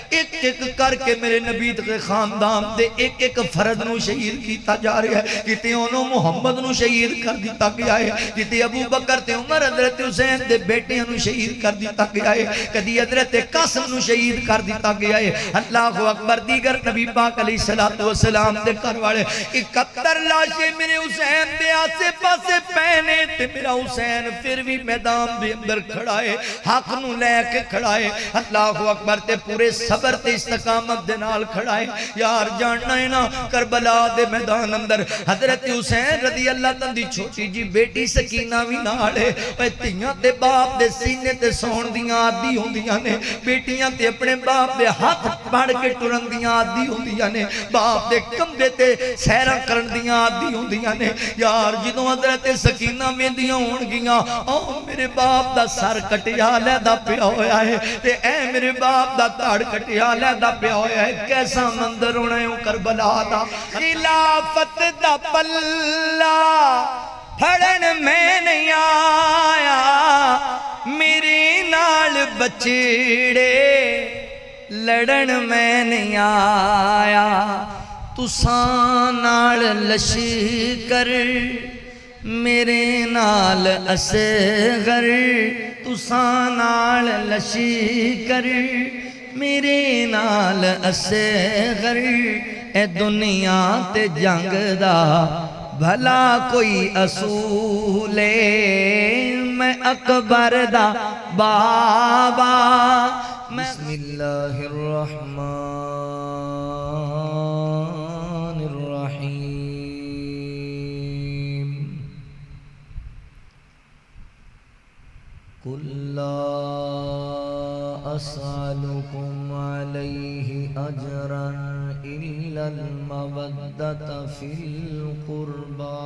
ایک ایک کر کے میرے نبی کے خاندان دے ایک ایک فرد نو شہید کیتا جا رہا ہے کتے انہوں محمد نو شہید کر دیتا گیا ہے کتے ابو بکر تے عمر حضرت حسین دے بیٹے نو شہید کر دیتا گیا ہے کدی حضرت قاسم نو شہید کر دیتا گیا ہے اللہ اکبر دیگر نبی پاک علیہ السلام دے گھر والے 71 لاشیں میرے حسین دے آسے پاسے پہنے تے میرا حسین پھر بھی میدان دے اندر کھڑا ہے حق نو لے کے کھڑا ہے اللہ اکبر تے پورے صبر تے استقامت دے نال کھڑا ہے یار جاننا ہے نا کربلا دے میدان اندر حضرت حسین رضی اللہ تن دی چھوٹی جی بیٹی سکینہ بھی نالے تیاں تے باپ دے سینے تے سون دیاں آدھی ہوں دیاں نے بیٹیاں تے اپنے باپ دے ہاتھ پڑھ کے ٹرن دیاں آدھی ہوں دیاں نے باپ دے کمبے تے سیرہ کرن دیاں آدھی ہوں دیاں نے یار جدوں حضرت سکینہ میں دیاں ہون گیاں میرے باپ دا سر کٹیا لیدہ پیا ہویا ہے تے اے میرے باپ دا تاڑ کٹیا لیدہ پیا ہویا ہے کیسا مندر ہونا ہے کربلا دا خلافت دا پلہ پھڑن میں نہیں آیا میرے نال بچڑے لڑن میں نہیں آیا تساں نال لشکر میرے نال اصغر تساں نال لشکر میرے نال اصغر اے دنیا تے جنگ دا بھلا کوئی اصول میں اکبر دا بابا بسم اللہ الرحمن الرحیم قل لا اسألكم علیہ اجرا الا المودۃ فی القربى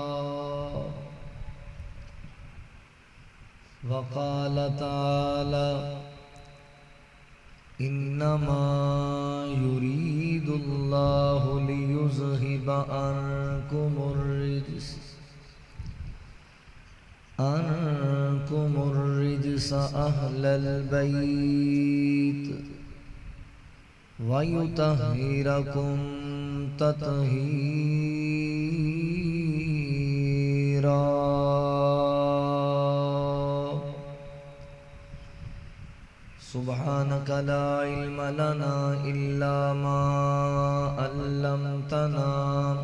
وقال تعالی انما يريد الله ليذهب عنكم الرجس اهل البيت ويطهركم تطهيرا سبحانك لا علم لنا إلا ما علمتنا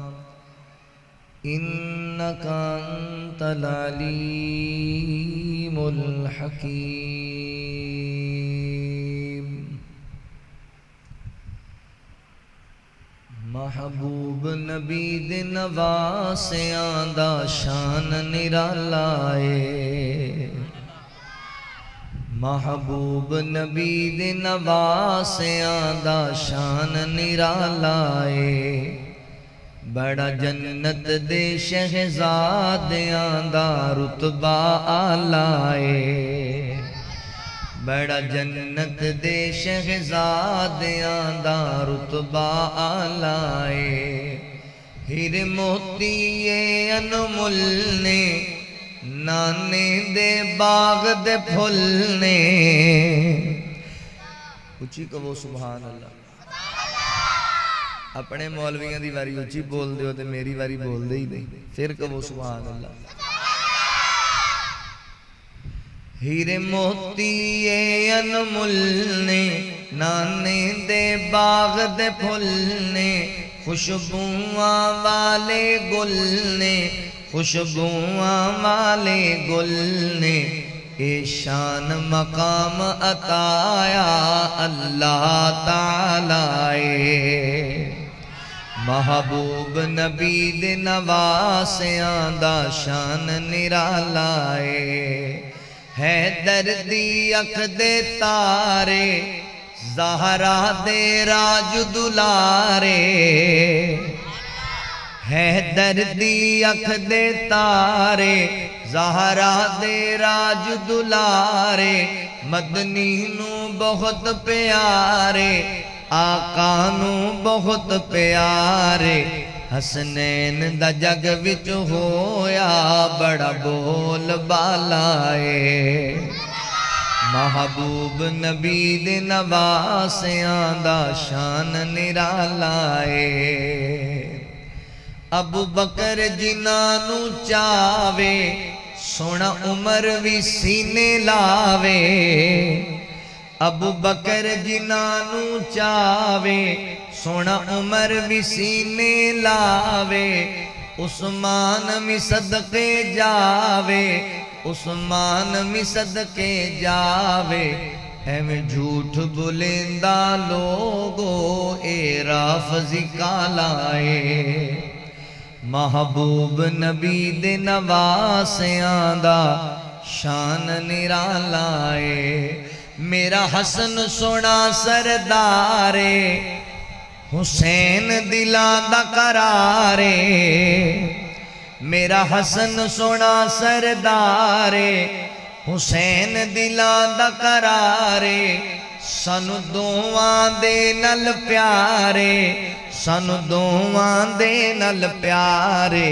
إنك أنت العليم الحكيم محبوب نبی دے نواسیاں دا شان نرالا ہے محبوب نبی دے نواسیاں دا شان نرالا ہے بڑا جنت دے شہزادیاں دا رتبہ آلہ ہے بڑا جنت دے شہزادیاں دا رتبہ آلہ ہے ہیر موتی انمول نے نانے دے باغ دے پھل نے اچھی کہو سبحان اللہ اپنے مولویاں دی واری اچھی بول دے ہو تے میری واری بول دے ہی نہیں پھر کہو سبحان اللہ ہیرے موتی انمول نے نانے دے باغ دے پھل نے خوشبواں والے گل نے خوشبواں والے گل نے اے شان مقام عطایا اللہ تعالی محبوب نبی دے نواسیاں دا شان نرالا ہے دردی اکھ دے تارے زہرا دے راج دلارے ہے دردی اکھ دے تارے زہرا دے راج دلارے مدنی نو بہت پیارے آقا نو بہت پیارے حسنین دا جگ وچ ہویا بڑا بول بالا ہے محبوب نبی دے نواسیاں دا شان نرالا ہے ابو بکر جنہاں نو چاوے سونا عمر بھی سینے لاوے ابو بکر جنہاں نو چاوے سونا عمر بھی سینے لاوے عثمان میں صدقے جاوے عثمان میں صدقے جاوے میں جھوٹ بلندہ لوگو اے رافضی کالائے محبوب نبی دے نواسیاں دا شان نرالا ہے میرا حسن سونا سردارے حسین دلاں دا قرارے میرا حسن سونا سردارے حسین دلاں دا قرارے سانو دوواں دے نل پیارے سانو دوواں دے نل پیارے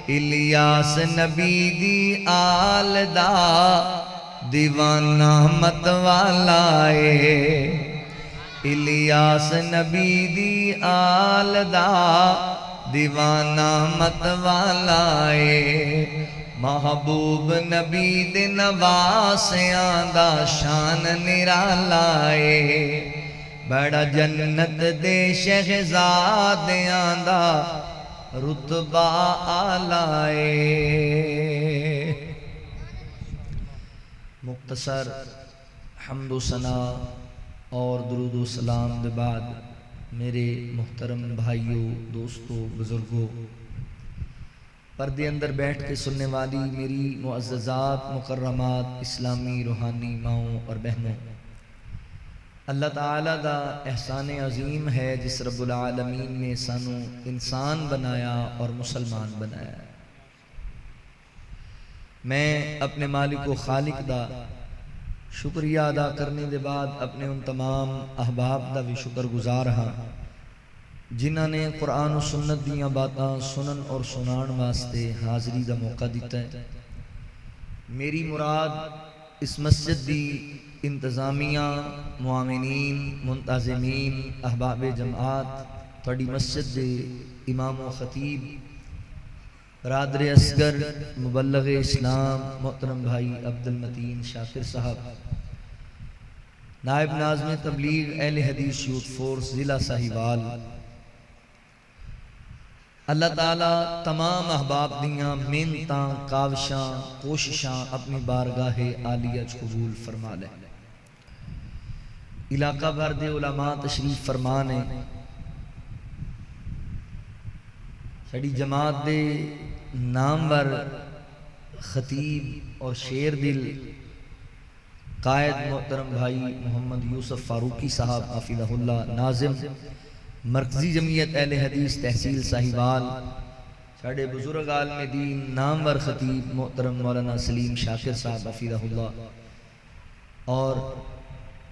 الیاس نبی دی آل دا دیوانہ مت والا ہے الیاس نبی دی آل دا دیوانہ مت والا ہے محبوب نبی دے نواسیاں دا شان نرالا ہے بڑا جنت دے شہزادیاں دا رتبہ آلہ ہے مختصر حمد و ثنا اور درود و سلام دے بعد میرے محترم بھائیوں دوستوں بزرگوں پردے اندر بیٹھ کے سننے والی میری معززات مکرمات اسلامی روحانی ماؤں اور بہنوں اللہ تعالیٰ دا احسان عظیم ہے جس رب العالمین نے سانو انسان بنایا اور مسلمان بنایا میں اپنے مالک و خالق دا شکریہ ادا کرنے دے بعد اپنے ان تمام احباب دا بھی شکر گزار ہاں جنہاں نے قرآن و سنت دیاں باتاں سنن اور سنان واسطے حاضری دا موقع دیتا ہے میری مراد اس مسجد دی انتظامیہ معاونین منتظمین احباب جماعت تھوڑی مسجد دے امام و خطیب برادر اصغر مبلغ اسلام محترم بھائی عبد المتین شاکر صاحب نائب ناظم تبلیغ اہل حدیث یوتھ فورس ضلع ساہیوال اللہ تعالیٰ تمام احباب دیاں محنتاں کاوشاں کوششاں اپنی بارگاہ عالیہ قبول فرما لے علاقہ بھر دے علماء تشریف فرمانے ساڑی جماعت دے نامور خطیب اور شیر دل قائد محترم بھائی محمد یوسف فاروقی صاحب حفظہ اللہ ناظم مرکزی جمعیت اہل حدیث تحصیل ساہیوال ساڑے بزرگ عالم دین نامور خطیب محترم مولانا سلیم شاکر صاحب حفظہ اللہ اور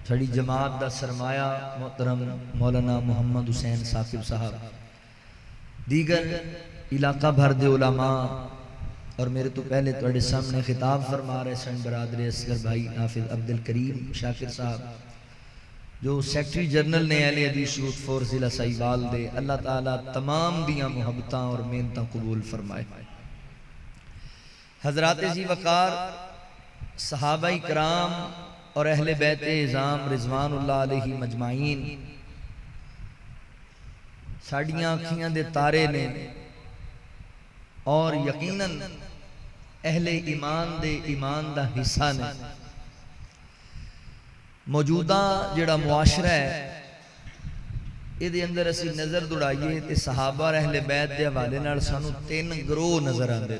ساڑی جماعت دا سرمایہ محترم مولانا محمد حسین ثاقب صاحب دیگر علاقہ بھر دے علماء اور میرے تو پہلے توڑے سامنے خطاب فرما رہے سن برادر اصغر بھائی حافظ عبد الکریم شاکر صاحب جو سیکٹری جنرل نے اہل حدیث یوتھ فورس ضلع ساہیوال دے اللہ تعالیٰ تمام دیاں محبتاں اور محنتاں قبول فرمائے حضرات ذی وقار صحابہ کرام اور اہل بیت اعظام رضوان اللہ علیہ مجمعین ساڑیاں آنکھیاں دے تارے نے اور یقیناً اہل ایمان دے ایمان دا حصہ نے موجودہ جڑا معاشرہ ہے یہ دے اندر اسی نظر دوڑائیے تے صحابہ اور اہل بیت دے حوالے نال سانو 3 گروہ نظر آندے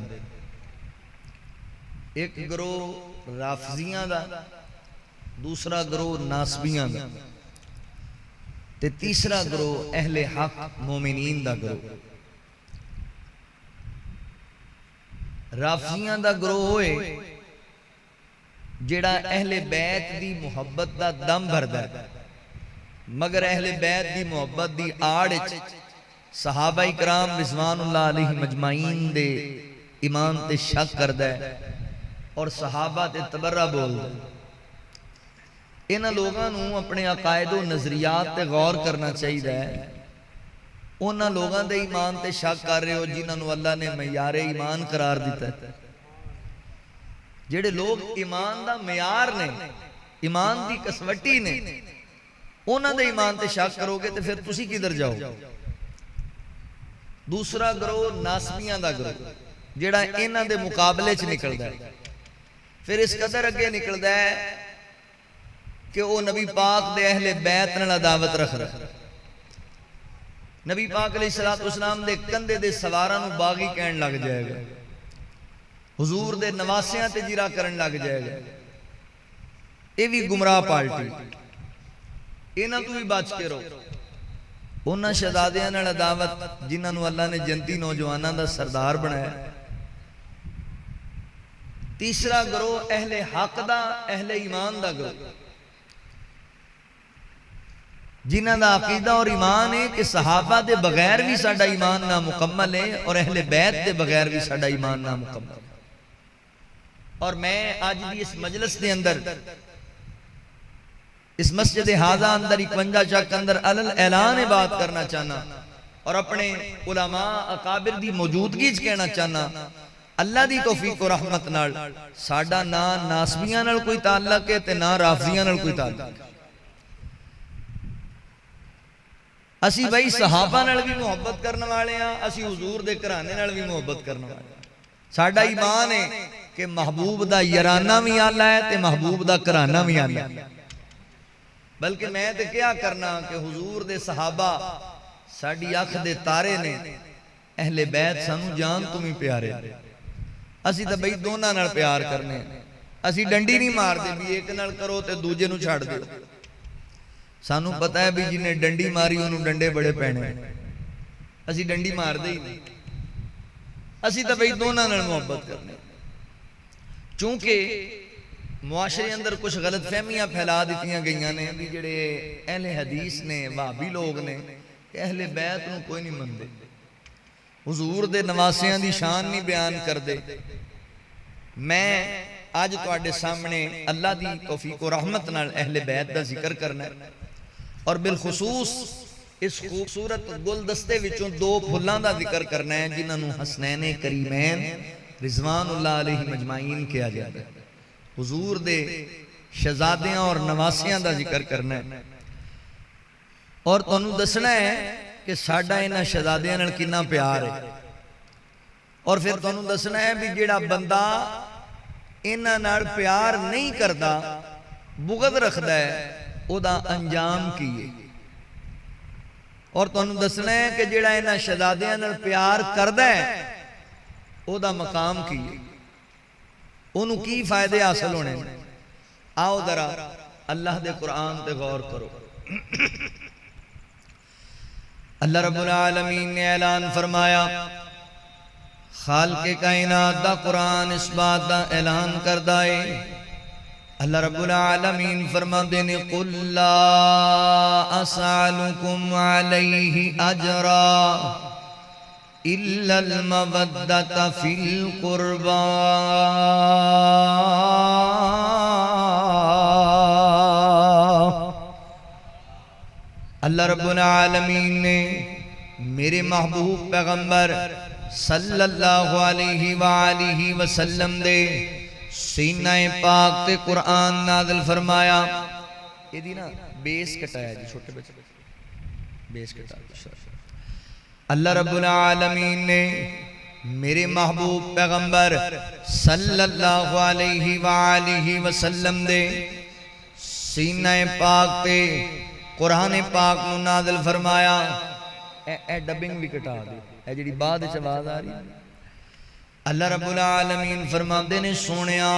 ایک گروہ رافضیاں دا دوسرا گروہ ناسبیاں دا تے تیسرا گروہ اہل حق مومنین دا گروہ رافضیاں دا گروہ ہوئے جڑا اہل بیت دی محبت دا دم بھردا ہے مگر اہل بیت دی محبت دی آڑ صحابہ کرام رضوان اللہ علیہ مجمعین دے ایمان تے شک کردا ہے اور صحابہ تے تبرہ بول دے انہاں لوگاں نوں اپنے عقائد و نظریات تے غور کرنا چاہیے. انہاں لوگاں دے ایمان تے شک کر رہے ہو جنہاں نوں اللہ نے معیار ایمان قرار دیتا ہے. جڑے لوگ ایمان دا معیار نے، ایمان دی کسوٹی نے، انہاں دے ایمان تے شک کرو گے تے پھر تسی کدھر جاؤ. دوسرا گروہ ناسبیاں دا گروہ جڑا انہاں دے مقابلے چ نکلدا ہے. پھر اس قدر اگے نکلدا ہے کہ وہ نبی پاک دے اہل بیت نال عداوت رکھدا ہے. نبی پاک علیہ السلام دے کندھے دے سواراں نوں باغی کہن لگ جائے گا. حضور دے نواسیاں تے جرا کرن لگ جائے گا. یہ بھی گمراہ پارٹی. انہاں تو بھی بچ کے رہو. انہاں شہزادیاں نال عداوت جنہاں نوں اللہ نے جنتی نوجواناں دا سردار بنایا. تیسرا گروہ اہل حق دا، اہل ایمان دا گروہ جنہاں دا عقیدہ اور ایمان ہے کہ صحابہ دے بغیر بھی ساڈا ایمان نامکمل ہے اور اہل بیت دے بغیر بھی ساڈا ایمان نامکمل ہے. اور میں آج بھی اس مجلس دے اندر، اس مسجد ہاضہ اندر 51 چک اندر علل اعلان بات کرنا چاہنا اور اپنے علماء اکابر دی موجودگی چ کہنا چاہنا اللہ دی توفیق و رحمت نال ساڈا نہ ناسبیاں نال کوئی تعلق ہے تے نہ رافضیاں نال کوئی تعلق ہے. اسی بھائی صحابہ نال بھی محبت کرنے والے ہیں، اسی حضور دے گھرانے نال بھی محبت کرنے والے ہیں. ساڈا ایمان ہے کہ محبوب دا یارانہ بھی آلہ ہے تے محبوب دا گھرانہ بھی آلہ ہے. بلکہ میں تے کیا کرنا کہ حضور دے صحابہ ساڈی اکھ دے تارے نے، اہل بیت سانو جان تو بھی پیارے. اسی تے بھائی دونوں نال پیار کرنے. اسی ڈنڈی نہیں مار دے بھی ایک نال کرو تے دوجے نو چھاڑ دیو. سانو پتہ ہے بھی جنہیں ڈنڈی ماری انہوں ڈنڈے بڑے پہنے. اسی ڈنڈی مار دے ہی نہیں. اسی تے بھائی دونوں نال محبت کرنے. چونکہ معاشرے اندر کچھ غلط فہمیاں پھیلا دیتیاں گئیاں نے بھی جڑے اہل حدیث نے، وہابی لوگ نے کہ اہل بیت نوں کوئی نہیں مندے، حضور دے نواسیاں دی شان نہیں بیان کر دے. میں آج تواڈے سامنے اللہ دی توفیق و رحمت نال اہل بیت دا ذکر کرنا ہے اور بالخصوص اس خوبصورت گلدستے وچوں 2 پھلاں دا ذکر کرنا ہے جنہاں نوں حسنین کریمین رضوان اللہ علیہ مجمعین کیا جاتا ہے. حضور دے شہزادیاں اور نواسیاں دا ذکر کرنا ہے اور تانوں دسنا ہے کہ ساڈا انہاں شہزادیاں نال کتنا پیار ہے. اور پھر تانوں دسنا ہے بھی جڑا بندہ انہاں نال پیار نہیں کردا، بغض رکھدا ہے، او دا انجام کی ہے. اور تانوں دسنا ہے کہ جڑا انہاں شہزادیاں نال پیار کردا ہے او دا مقام کی ہے، انہوں کی فائدے حاصل ہونے. آؤ ذرا اللہ دے قرآن تے غور کرو. اللہ رب العالمین نے اعلان فرمایا، خالق کائنات دا قرآن اس بات دا اعلان کردہ ہے. اللہ رب العالمین فرماتے نے قُلْ لَا أَسْأَلُكُمْ عَلَيْهِ أَجْرًا إِلَّا الْمَوَدَّةَ فِي الْقُرْبَى. اللہ رب العالمین نے میرے محبوب پیغمبر صلی اللہ علیہ وآلہ وسلم دے سینہ پاک تے قرآن نازل فرمایا. یہ دی نا بیس کٹایا جی، چھوٹے بچے بیس کٹایا. اللہ رب العالمین نے میرے محبوب پیغمبر صلی اللہ علیہ وآلہ وسلم دے سینہ پاک تے قرآن پاک نو نازل فرمایا. اے ڈبنگ بھی کٹا دے، اے جڑی بعد وچ آواز آ رہی. اللہ رب العالمین فرماندے نے سونیا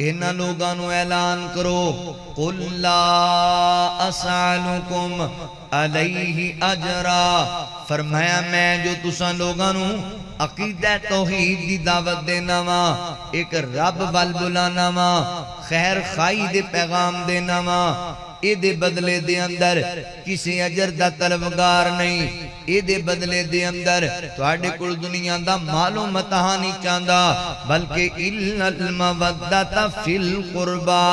انہاں لوگاں نو اعلان کرو قُلْ لَا أَسْأَلُكُمْ عَلَيْهِ أَجْرًا. فرمایا میں جو تساں لوگاں نو عقیدہ توحید دی دعوت دینا وا، ایک رب وال بلانا وا، خیر خائی دے پیغام دینا وا، اے دے بدلے دے اندر کسی اجر دا طلبگار نہیں. اے دے بدلے دے اندر تواڈے کول دنیا دا مال و متاع نہیں چاہندا بلکہ الا المودۃ فی القربا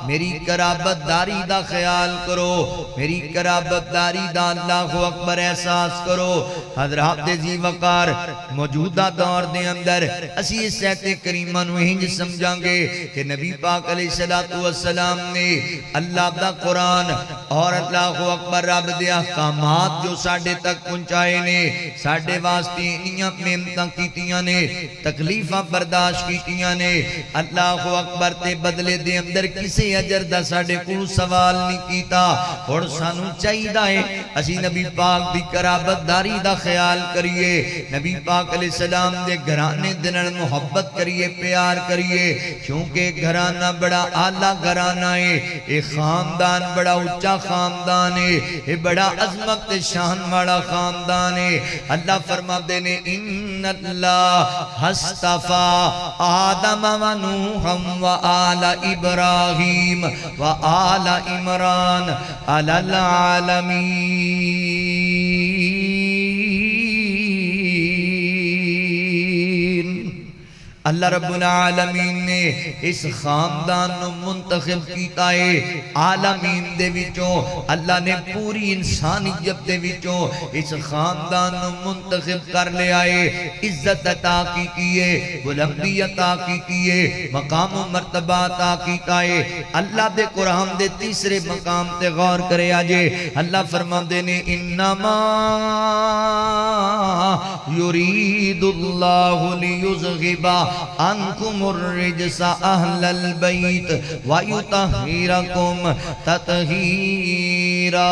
میری قرابت داری دا خیال کرو میری قرابت داری دا اللہ اکبر احساس کرو حضرات ذی وقار موجودہ دور دے اندر اسی اس آیت کریمہ نو ہنج سمجھاں گے کہ نبی پاک علیہ السلام نے اللہ دا قرآن اور اللہ اکبر رب دے احکامات جو ساڑھے تک پہنچائے نے ساڑھے واسطے انیاں محنتاں کیتیاں نے تکلیفاں برداشت کیتیاں نے اللہ اکبر تے بدلے دے اندر کسے اجر دا ساڑھے کو سوال نہیں کیتا اور سانو چاہیدہ ہے اسی نبی پاک دی قرابت داری دا خیال کریے نبی پاک علیہ السلام دے گھرانے دنر محبت کریے پیار کریے کیونکہ گھرانہ بڑا اعلیٰ گھرانہ ہے ایک خاندان بڑا اچھا خاندان ہے یہ بڑا عظمت شان والا خاندان ہے اللہ فرما دینے ان اللہ حصطفا آدم و نوحا و آل ابراہیم و آل عمران علی العالمین اللہ رب العالمین نے اس خاندان نو منتخب کیتا ہے عالمین دے وچوں اللہ نے پوری انسانیت دے وچوں اس خاندان نو منتخب کر لے آئے عزت عطا کی کیے بلندی عطا کی کیے مقام و مرتبہ عطا کیتا ہے اللہ دے قرآن دے تیسرے مقام تے غور کرے آجے اللہ فرما دینے انما یرید اللہ لیزغبا انکم الرجس اہل البیت ویطہرکم تطہیرا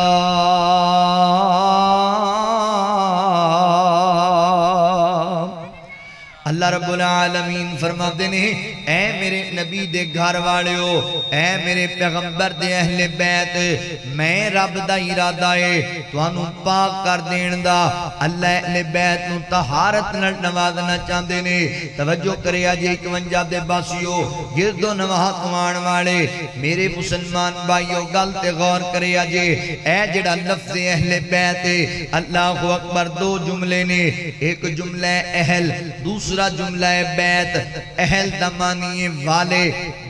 اللہ رب العالمین فرما دینے اے میرے نبی دے گھر والے ہو اے میرے پیغمبر دے اہل بیت میں رب دا ارادہ ہے تو انہوں پاک کر دین دا اللہ اہل بیت نو طہارت نوازنا چاہتے نے توجہ کرے آجے 51 دے باسیو گرد و نواہ کمان والے میرے مسلمان بھائیو گلتے غور کرے آجے اے جڑا لفظ اہل بیت اللہ اکبر دو جملے نے ایک جملہ اہل دوسرا جملہ بیت اہل دا معنی والے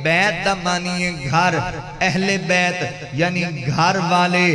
بیت دا معنی گھر اہل بیت یعنی گھر والے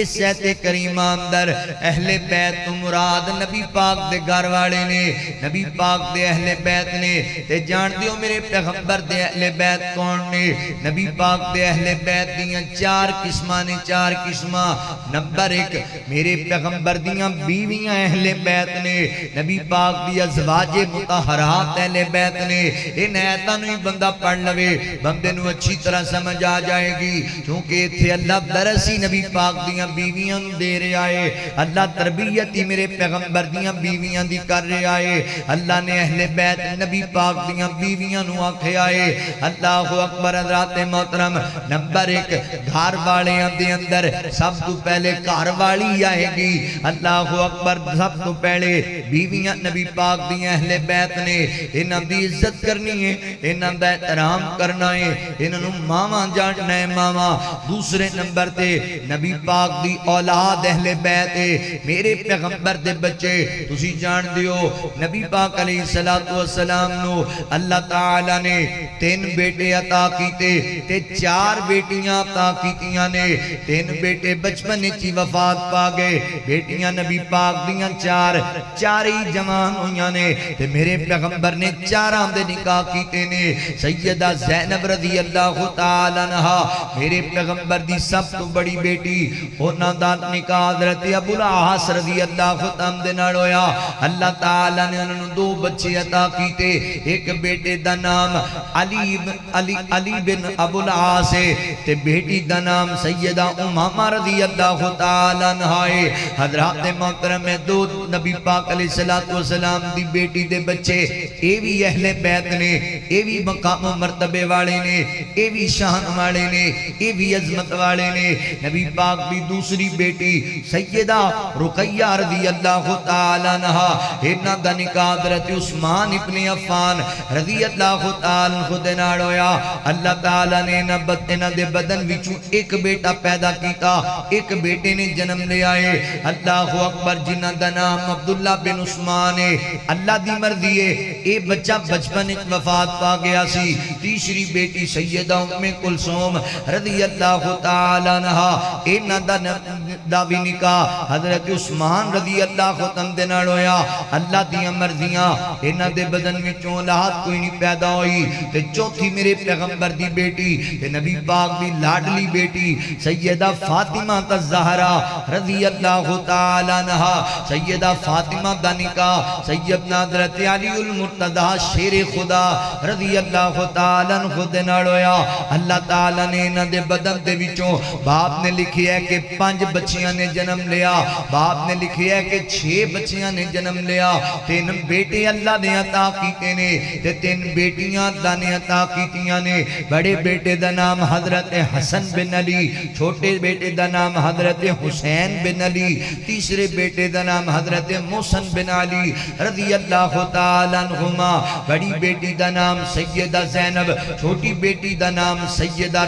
اس آیت کریمہ اندر اہل بیت تو مراد نبی پاک دے گھر والے نے نبی پاک دے اہل بیت نے تے جان دیو میرے پیغمبر دے اہل بیت کون نے نبی پاک دے اہل بیت دیاں 4 قسمہ نے 4 قسمہ نمبر 1 میرے پیغمبر دیاں بیویاں اہل بیت نے نبی پاک دی ازواج مطہرات اہل بیت نے ان آیتاں نو ہی بندہ پڑھ لوے بندے نو اچھی طرح سمجھ آ جائے گی کیونکہ تھے اللہ درسی نبی پاک دیاں بیویاں نو دے رہے آئے اللہ تربیتی میرے پیغمبر دیاں بیویاں دی کر رہے آئے اللہ نے اہل بیت نبی پاک دیاں بیویاں نو آکھے آئے اللہ اکبر حضرات محترم نمبر 1 گھر والیاں دے اندر سب تو پہلے گھر والی آئے گی اللہ اکبر سب تو پہلے بیویاں نبی پاک دیاں اہل بیت نے انہاں دی عزت کرنی ہے انہاں دا احترام کرنا ہے انہاں ماما جاننا ہے ماما دوسرے نمبر تے نبی پاک دی اولاد اہل بیت ہے میرے پیغمبر دے بچے تسی جان دیو نبی پاک علیہ السلام نو اللہ تعالی نے 3 بیٹے عطا کیتے تے 4 بیٹیاں عطا کیتیاں نے 3 بیٹے بچپن چی وفات پا گئے بیٹیاں نبی پاک دیاں 4 ہی جوان ہویاں نے تے میرے پیغمبر نے 4 دے نکاح کیتے نے سیدہ زینب رضی اللہ تعالی عنہا میرے پیغمبر دی سب تو بڑی بیٹی انہاں دا نکاح حضرت ابو العاص رضی اللہ تعالی عنہ ہویا اللہ تعالی نے انہوں 2 بچے عطا کیتے ایک بیٹے دا نام علی بن ابو العاص تے بیٹی دا نام سیدہ امامہ رضی اللہ تعالی عنہ حضرات محترم 2 نبی پاک علیہ السلام دی بیٹی دے بچے اے بھی اہل بیت نے اے بھی مقام و مرتبے والے نے اے بھی بھی شان والے نے، اے بھی عظمت والے نے۔ نبی پاک بھی دوسری بیٹی سیدہ رقیہ رضی اللہ تعالی عنہ، انہاں دا نکاح حضرت عثمان ابن عفان رضی اللہ تعالی عنہ دے نال ہویا۔ اللہ تعالی نے انہاں دے بدن وچوں ایک بیٹا پیدا کیتا، ایک بیٹے نے جنم لے آئے۔ اللہ اکبر، جنہاں دا نام عبداللہ بن عثمان ہے۔ اللہ دی مرضی ہے اے بچہ بچپن وچ وفات پا گیا سی۔ تیسری بیٹی سیدہ ام کلثوم رضی اللہ تعالی عنہ، انہاں دا بھی نکاح حضرت عثمان رضی اللہ عنہ دے نال ہویا۔ اللہ دی مرضیاں، انہاں دے بدن وچوں اولاد کوئی نہیں پیدا ہوئی۔ تے چوتھی میرے پیغمبر دی بیٹی تے نبی پاک دی لاڈلی بیٹی سیدہ فاطمہ الزہرا رضی اللہ تعالی عنہ، سیدہ فاطمہ دا نکاح سیدنا حضرت علی المرتضی شیر خدا رضی اللہ تعالی عنہ دے نال ہویا۔ اللہ تعالی نے انہاں دے بدن دے وچوں باپ نے لکھیا ہے کہ 5 بچیاں نے جنم لیا، باپ نے لکھیا ہے کہ 6 بچیاں نے جنم لیا۔ 3 بیٹے اللہ نے عطا کیتے نے تے 3 بیٹیاں اللہ نے عطا کیتیاں نے۔ بڑے بیٹے دا نام حضرت حسن بن علی، چھوٹے بیٹے دا نام حضرت حسین بن علی، تیسرے بیٹے دا نام حضرت محسن بن علی رضی اللہ تعالی عنہما۔ بڑی بیٹی دا نام سیدہ زینب، چھوٹی بیٹی دا نام سیدہ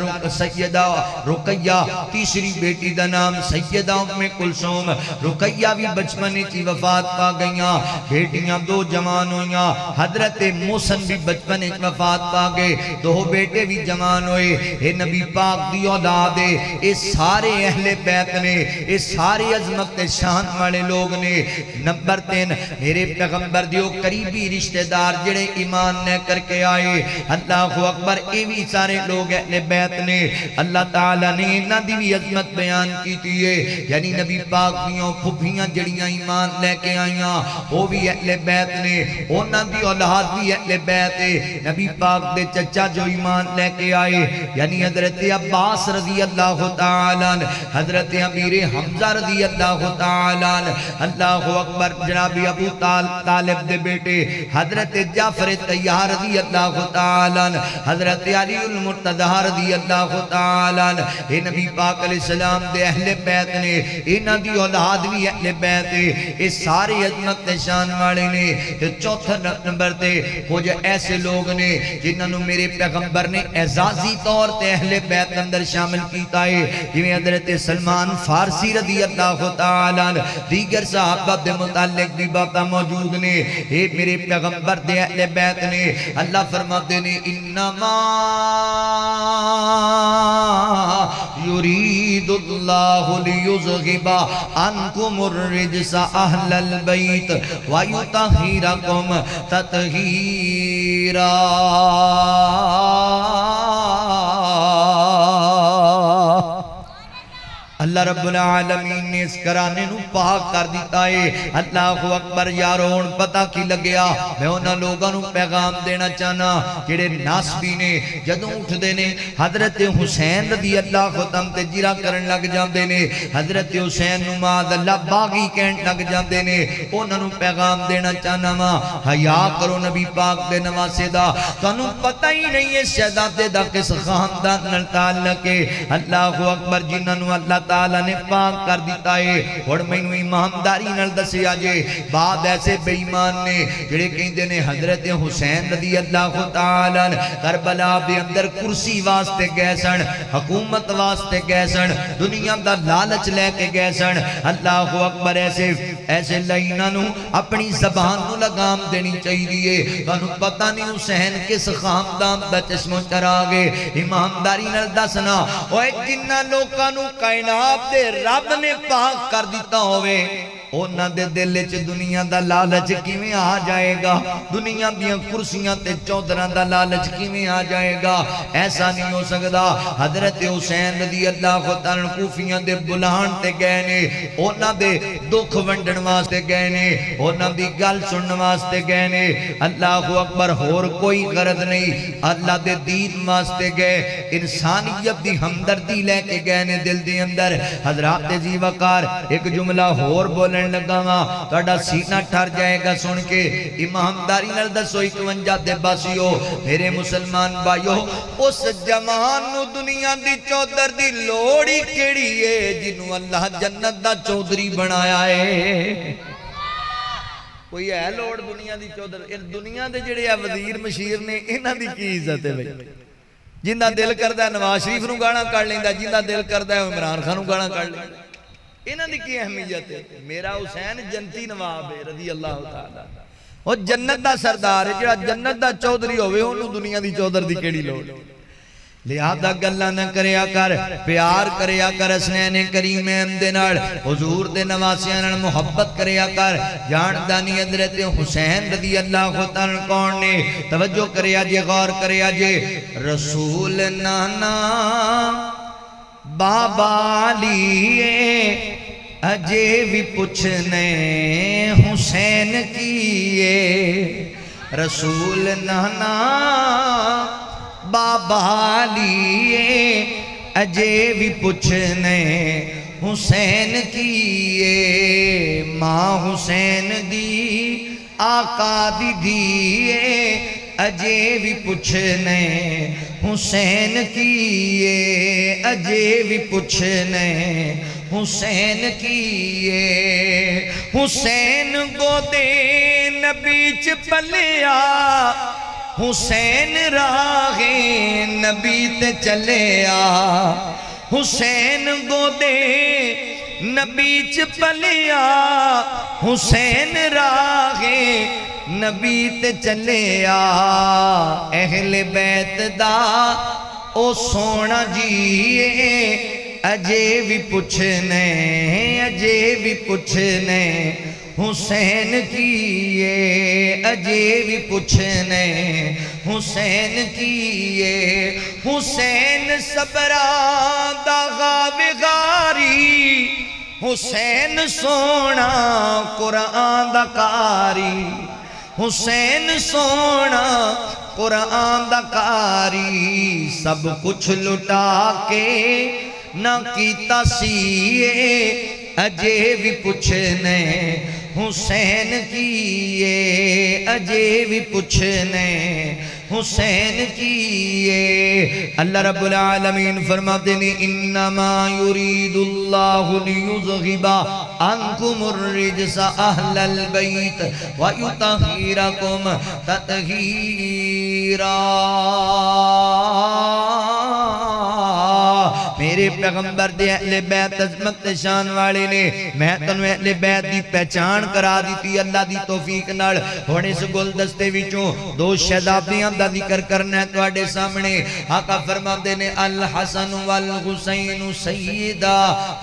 رقیہ، تیسری بیٹی دا نام سیدہ ام کلثوم۔ رقیہ بھی بچپن چی وفات پا گئیاں، بیٹیاں 2 جوان ہوئیاں۔ حضرت محسن بھی بچپن چی وفات پا گئے، 2 بیٹے بھی جوان ہوئے۔ اے نبی پاک دی اولاد ہے، اے سارے اہل بیت نے، اے سارے عظمت شان والے لوگ نے۔ نمبر 3 میرے پیغمبر دیو قریبی رشتہ دار جڑے ایمان نے کر کے آئے۔ اللہ اکبر، اے بھی سارے لوگ اہل بیت نے۔ اللہ تعالیٰ نے انہاں دی بھی عظمت بیان کی تھی ہے، یعنی نبی پاک دیوں پھپھیاں جڑیاں ایمان لے کے آئیاں وہ بھی اہل بیت نے، انہاں دی اولاد بھی اہل بیت ہے۔ نبی پاک دے چچا جو ایمان لے کے آئے یعنی حضرت عباس رضی اللہ تعالیٰ عنہ، حضرت امیر حمزہ رضی اللہ تعالیٰ عنہ، اللہ اکبر، جناب ابو طالب دے بیٹے حضرت جعفر طیار رضی اللہ تعالیٰ عنہ، حضرت علی المرتضی رضی اللہ تعالیٰ عنہ، اے نبی پاک علیہ السلام دے اہل بیت نے، انہاں دی اولاد بھی اہل بیت ہے، اے سارے عظمت شان والے نے۔ تے چوتھا نمبر تے وہ جو ایسے لوگ نے جنہاں نو میرے پیغمبر نے اعزازی طور تے اہل بیت اندر شامل کیتا ہے، جویں حضرت سلمان فارسی رضی اللہ تعالیٰ عنہ، دیگر صحابہ دے متعلق بھی باتاں موجود نے۔ اے میرے پیغمبر دے اہل بیت نے۔ اللہ فرماتے نے انما یرید اللہ لیذہب عنکم الرجس اہل البیت ویطہرکم تطہیرا۔ اللہ رب العالمین نے اس کرانے نو پاک کر دیتا ہے۔ اللہ اکبر، یارون پتہ کی لگیا، میں انہاں لوگاں نو پیغام دینا چاہنا جڑے ناسبی نے جدوں اٹھ دے نے حضرت حسین رضی اللہ عنہ تے جرا کرن لگ جاندے نے، حضرت حسین نو معاذ اللہ باغی کہن لگ جاندے نے، انہاں نو پیغام دینا چاہنا وا حیا کرو نبی پاک دے نواسے دا، تانوں پتہ ہی نہیں ہے شہزادے دا کس خاندان نال تعلق ہے۔ اللہ اکبر، جنہاں نو اللہ تعالیٰ نے پاک کر دیتا ہے۔ اور مینوں ایمانداری نال دسیا جے بعد ایسے بے ایمان نے جڑے کہندے نے حضرت حسین رضی اللہ تعالیٰ کربلا دے اندر کرسی واسطے گئے سن، حکومت واسطے گئے سن، دنیا دا لالچ لے کے گئے سن۔ اللہ اکبر، ایسے لائناں نو اپنی زبان نو لگام دینی چاہیے۔ تانوں پتہ نہیں حسین کس خاندان دا چشم و چراغ ہے، ایمانداری نال دسنا۔ اوے جنہاں لوکاں نو کائنات دے رب نے پاک کر دیتا ہوئے، انہاں دے دل وچ دنیا دا لالچ کیویں آ جائے گا؟ دنیا دیاں کرسیاں تے چودراں دا لالچ کیویں آ جائے گا؟ ایسا نہیں ہو سکدا۔ حضرت حسین رضی اللہ تعالیٰ کوفیاں دے بلان تے گئے نے، انہاں دے دکھ ونڈن واسطے گئے نے، انہاں دی گل سنن واسطے گئے نے۔ اللہ اکبر، ہور کوئی غرض نہیں، اللہ دے دین واسطے گئے، انسانیت دی ہمدردی لے کے گئے نے دل دے اندر۔ حضرات جی وقار ایک جملہ ہور بول بولن لگا وا تہاڈا سینہ ٹر جائے گا سن کے ایمانداری نال دسو 51 دے باسیو میرے مسلمان بھائیو اس جوان نو دنیا دی چودھر دی لوڑی کیڑی ہے جنوں اللہ جنت دا چودھری بنایا ہے کوئی ہے لوڑ دنیا دی چودھر دنیا دے جڑے وزیر مشیر نے انہاں دی کی عزت ہے بھائی جندہ دل کردہ ہے نواز شریف نو گانا کر لیندہ جندہ دل کردہ ہے عمران خان نو گانا کر لیندہ انہاں دی کی اہمیت ہے میرا حسین جنتی نواب ہے رضی اللہ تعالیٰ وہ جنت دا سردار ہے جڑا جنت دا چودھری ہوئے انہوں دنیا دی چودھر دی کیڑی لوڑ لہذا گلہ نہ کریا کر پیار کریا کر حسنین کریم دے نال حضور دے نواسیاں نال محبت کریا کر جان دانی حضرت حسین رضی اللہ تعالیٰ کون نے توجہ کریا جے غور کریا جے رسول نانا بابا لیے اجے بھی پوچھنے حسین کیے رسول نانا بابا لیے اجے بھی پوچھنے حسین کیے ماں حسین دی آقا دی دیے اجے بھی پوچھنے حسین کیے اجے بھی پوچھنے حسین کیے حسین گودے نبی چ پلیا حسین راغے نبی تے چلیا حسین گودے نبی چ پلیا حسین راغے نبی تے چلیا اہل بیت دا او سونا جیے اجے بھی پوچھنے اجے بھی پوچھنے حسین کیے اجے بھی پوچھنے حسین کیے حسین صبران دا غاوغاری حسین سونا قرآن دا قاری حسین سونا قرآن دا قاری سب کچھ لٹا کے نہ کیتا سیے اجے بھی پوچھنے حسین کیے اجے بھی پوچھنے حسین کیے اللہ رب العالمین فرماتے ہیں انما یرید اللہ لیذہب عنکم الرجس اہل البیت ویطہرکم تطہیرا میرے پیغمبر دے اہل بیت عظمت شان والے نے میں تنویں اہل بیت دی پہچان کرا دیتی اللہ دی توفیق نال ہونے سے گلدستے وچوں دو شہزادیاں دا ذکر کرنا ہے تواڈے سامنے آقا فرماندے نے الحسن والحسین سیدہ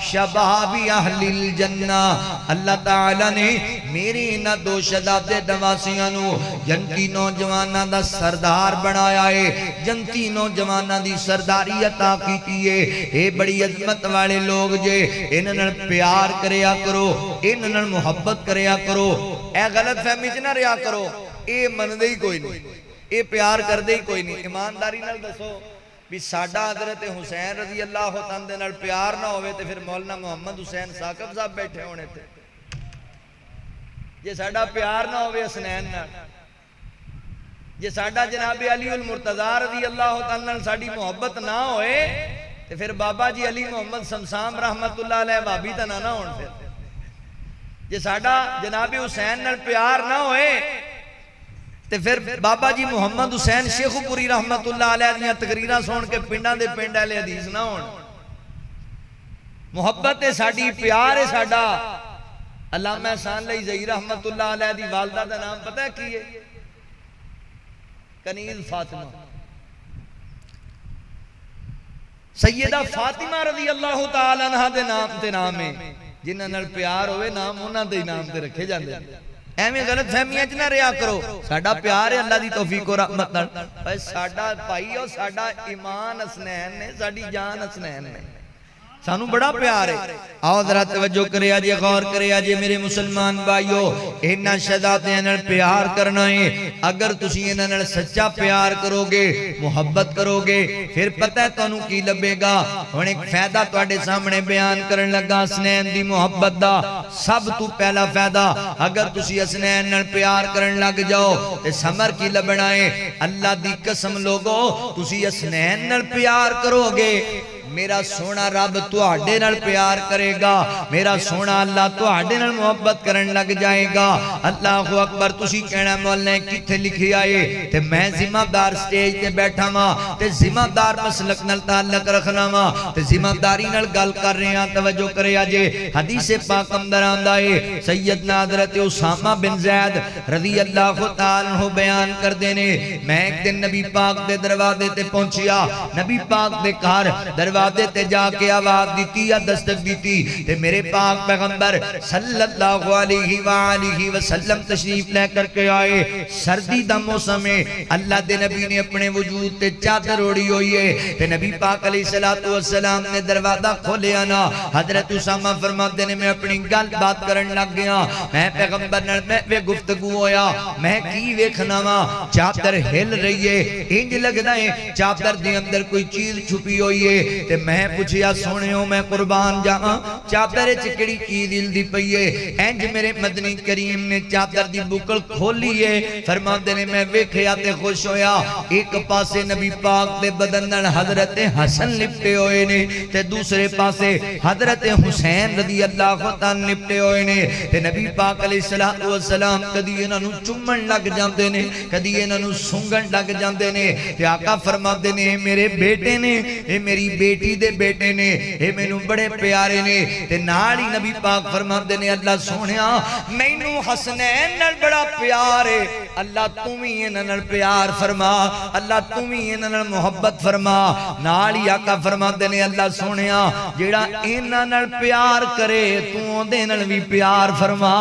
شباب اہل الجنہ اللہ تعالی نے میرے نہ دو شہزادے نواسیاں نو جنتی نوجواناں دا سردار بنایا ہے جنتی نوجواناں دی سرداری عطا کیتی ہے اے بڑی عظمت والے لوگ جے انہاں پیار کریا کرو انہاں محبت کریا کرو اے غلط فہمی چ نہ رہیا کرو اے مندے ہی کوئی نہیں اے پیار کر دے ہی کوئی نہیں ایمانداری نال دسو بھی ساڈا حضرت حسین رضی اللہ تعالیٰ دے نال پیار نہ ہوئے تے پھر مولانا محمد حسین ثاقب صاحب بیٹھے ہونے تھے جے ساڈا پیار نہ ہوئے حسنین نال جے ساڈا جناب علی المرتضی رضی اللہ تعالیٰ ساڈی محبت نہ ہوئے تے پھر بابا جی علی محمد سمسام رحمت اللہ علیہ بابی تا نہ ہون پھر جے ساڈا جناب حسین نال پیار نہ ہوئے تے پھر بابا جی محمد حسین شیخ پوری رحمت اللہ علیہ دیاں تقریراں سن کے پنڈاں دے پنڈ اہل حدیث نہ ہون محبت ہے ساڈی پیار ہے ساڈا علامہ احسان علی زئی رحمت اللہ علیہ دی والدہ دا نام پتہ ہے کی ہے کنیز فاطمہ سیدہ فاطمہ رضی اللہ تعالیٰ عنہ دے نام تے نام ہے جنہاں نال پیار ہوئے نام انہاں دے نام تے رکھے جاندے ایویں غلط فہمیاں چ نہ رہیا کرو ساڈا پیار ہے اللہ دی توفیق و رحمت نال بھائی ساڈا بھائی او ساڈا ایمان حسنین نے ساڈی جان حسنین نے سانو بڑا پیار ہے آؤ ذرا توجہ کرے آجے غور کرے آجے میرے مسلمان بھائیو انہاں شہزادیاں نال پیار کرنا ہے اگر تسی انہاں نال سچا پیار کرو گے محبت کرو گے پھر پتہ ہے تانوں کی لبے گا ہن ایک فائدہ تواڈے سامنے بیان کرن لگا حسنین دی محبت دا سب تو پہلا فائدہ اگر تسی حسنین نال پیار کرن لگ جاؤ تے ثمر کی لبنا ہے اللہ دی قسم لوگو تسی حسنین نال پیار کرو گے میرا سونا رب تواڈے نال پیار کرے گا میرا سونا اللہ تواڈے نال محبت کرن لگ جائے گا اللہ اکبر تسی کہنا مولا کتھے لکھی آئے تے میں ذمہ دار سٹیج تے بیٹھا ماں تے ذمہ دار مسلک نال تعلق رکھنا ماں تے ذمہ داری نال گل کر رہے ہیں توجہ کرے آجے حدیث پاک اندر آندا ہے سیدنا حضرت اسامہ بن زید رضی اللہ تعالی عنہ بیان کر دینے میں ایک دن نبی پاک دے دروازے تے پہنچیا نبی پاک دے گھر دروازے تے جا کے آواز دیتی یا دستک دیتی تے میرے پاک پیغمبر صلی اللہ علیہ وآلہ وسلم تشریف لے کر کے آئے سردی دا موسم ہے اللہ دے نبی نے اپنے وجود تے چادر اوڑی ہوئی ہے تے نبی پاک علیہ السلام نے دروازہ کھولے آنا حضرت اسامہ فرماتے نے میں اپنی گل بات کرن لگ گیا میں پیغمبر میں گفتگو ہویا میں کی ویکھنا وا چادر ہل رہی ہے انج لگدا ہے چادر دے اندر کوئی چیز چھپی ہوئی ہے تے میں پوچھیا سونےو میں قربان جاواں چادر وچ کیڑی چیز ہلدی پئی ہے انج میرے مدنی کریم نے چادر دی بکل کھولی ہے فرماندے نے میں ویکھیا تے خوش ہویا ایک پاسے نبی پاک دے بدن نال حضرت حسن لپٹے ہوئے نے تے دوسرے پاسے حضرت حسین رضی اللہ تعالی لپٹے ہوئے نے تے نبی پاک علیہ السلام کدی انہاں نوں چومن لگ جاندے نے کدی انہاں نوں سونگن لگ جاندے نے تے آقا فرماندے نے میرے بیٹے نے اے میری بیٹی دے بیٹے نے اے مینوں بڑے پیارے نے تے نال ہی نبی پاک فرماندے نے اللہ سونیا مینوں حسنین نال بڑا پیار ہے اللہ تم ہی انہاں نال پیار فرما اللہ تم ہی انہاں نال محبت فرما نال ہی آقا فرماندے نے اللہ سونیا جیڑا انہاں نال پیار کرے تو اودے نال وی پیار فرما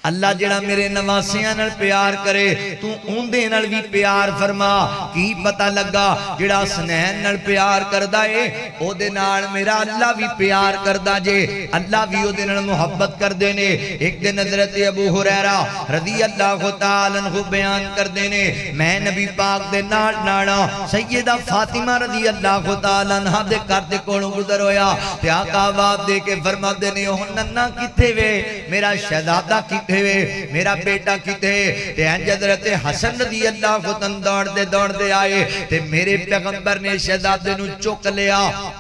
اللہ جڑا میرے نواسیاں نال پیار کرے تو اوندے نال بھی پیار فرما کی پتہ لگا جڑا حسنین نال پیار کردا اے او دے نال میرا اللہ بھی پیار کردا جے اللہ بھی او دے نال محبت کردے نے ایک دن حضرت ابو ہریرہ رضی اللہ تعالی عنہ بیان کردے نے میں نبی پاک دے نال ناڑا سیدہ فاطمہ رضی اللہ تعالی عنہ دے گھر دے کولوں گزر ہویا تے آقا آواز دے کے فرماندے نے او ننا کتے وے میرا شہزادہ کتے میرا بیٹا کتے تے حضرت حسن رضی اللہ عنہ دوڑ دے آئے تے میرے پیغمبر نے شہزادے نو چک لیا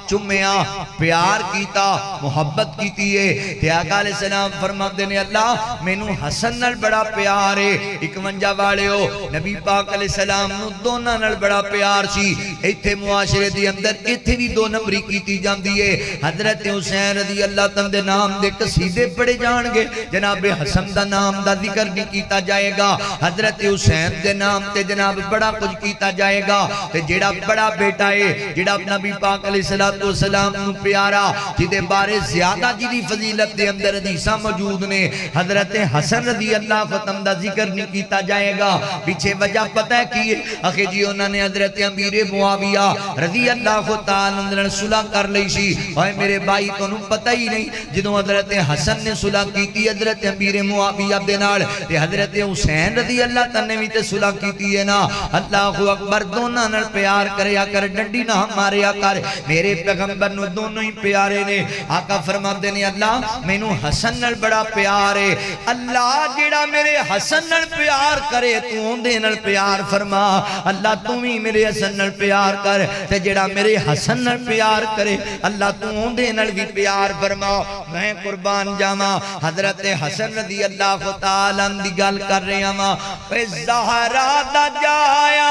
چمیا پیار کیتا محبت کیتی ہے تے آقا علیہ السلام فرماتے نے اللہ مینوں حسن نال بڑا پیار ہے 51 والے ہو نبی پاک علیہ السلام نو دوناں نال بڑا پیار سی ایتھے معاشرے دی اندر ایتھے بھی دو نمبری کیتی جاندی ہے حضرت حسین رضی اللہ تعالی دے نام دے قصیدے پڑھے جان گے جناب حسن دا نام دا ذکر نہیں کیتا جائے گا حضرت حسین دے نام تے جناب بڑا کچھ کیتا جائے گا تے جڑا بڑا بیٹا ہے جڑا نبی پاک علیہ السلام نو پیارا جدے بارے زیادہ جدی فضیلت دے اندر حدیثاں موجود نے حضرت حسن رضی اللہ عنہ دا ذکر نہیں کیتا جائے گا پیچھے وجہ پتہ ہے کی اخی جی انہوں نے حضرت امیر معاویہ رضی اللہ تعالی عنہ صلح کر لئی سی اوے میرے بھائی تانوں پتہ ہی نہیں جدوں حضرت حسن نے صلح کیتی حضرت امیر معاویہ دے نال تے حضرت حسین رضی اللہ تعالی نے تے صلح کیتی ہے نا اللہ اکبر دوناں نال پیار کریا کر ڈنڈی نہ ماریا کر میرے پیغمبر نو دونوں ہی پیارے نے آقا فرماندے نے اللہ مینوں حسن نال بڑا پیار ہے اللہ جڑا میرے حسن نال پیار کرے تو اودے نال پیار فرما اللہ تم ہی میرے حسن نال پیار کر تے جڑا میرے حسن نال پیار کرے اللہ تو اودے نال بھی پیار فرما میں قربان جاواں حضرت حسن رضی اللہ تعالی عنہ دی گل کر رہے ہاں اے زہرا دا جایا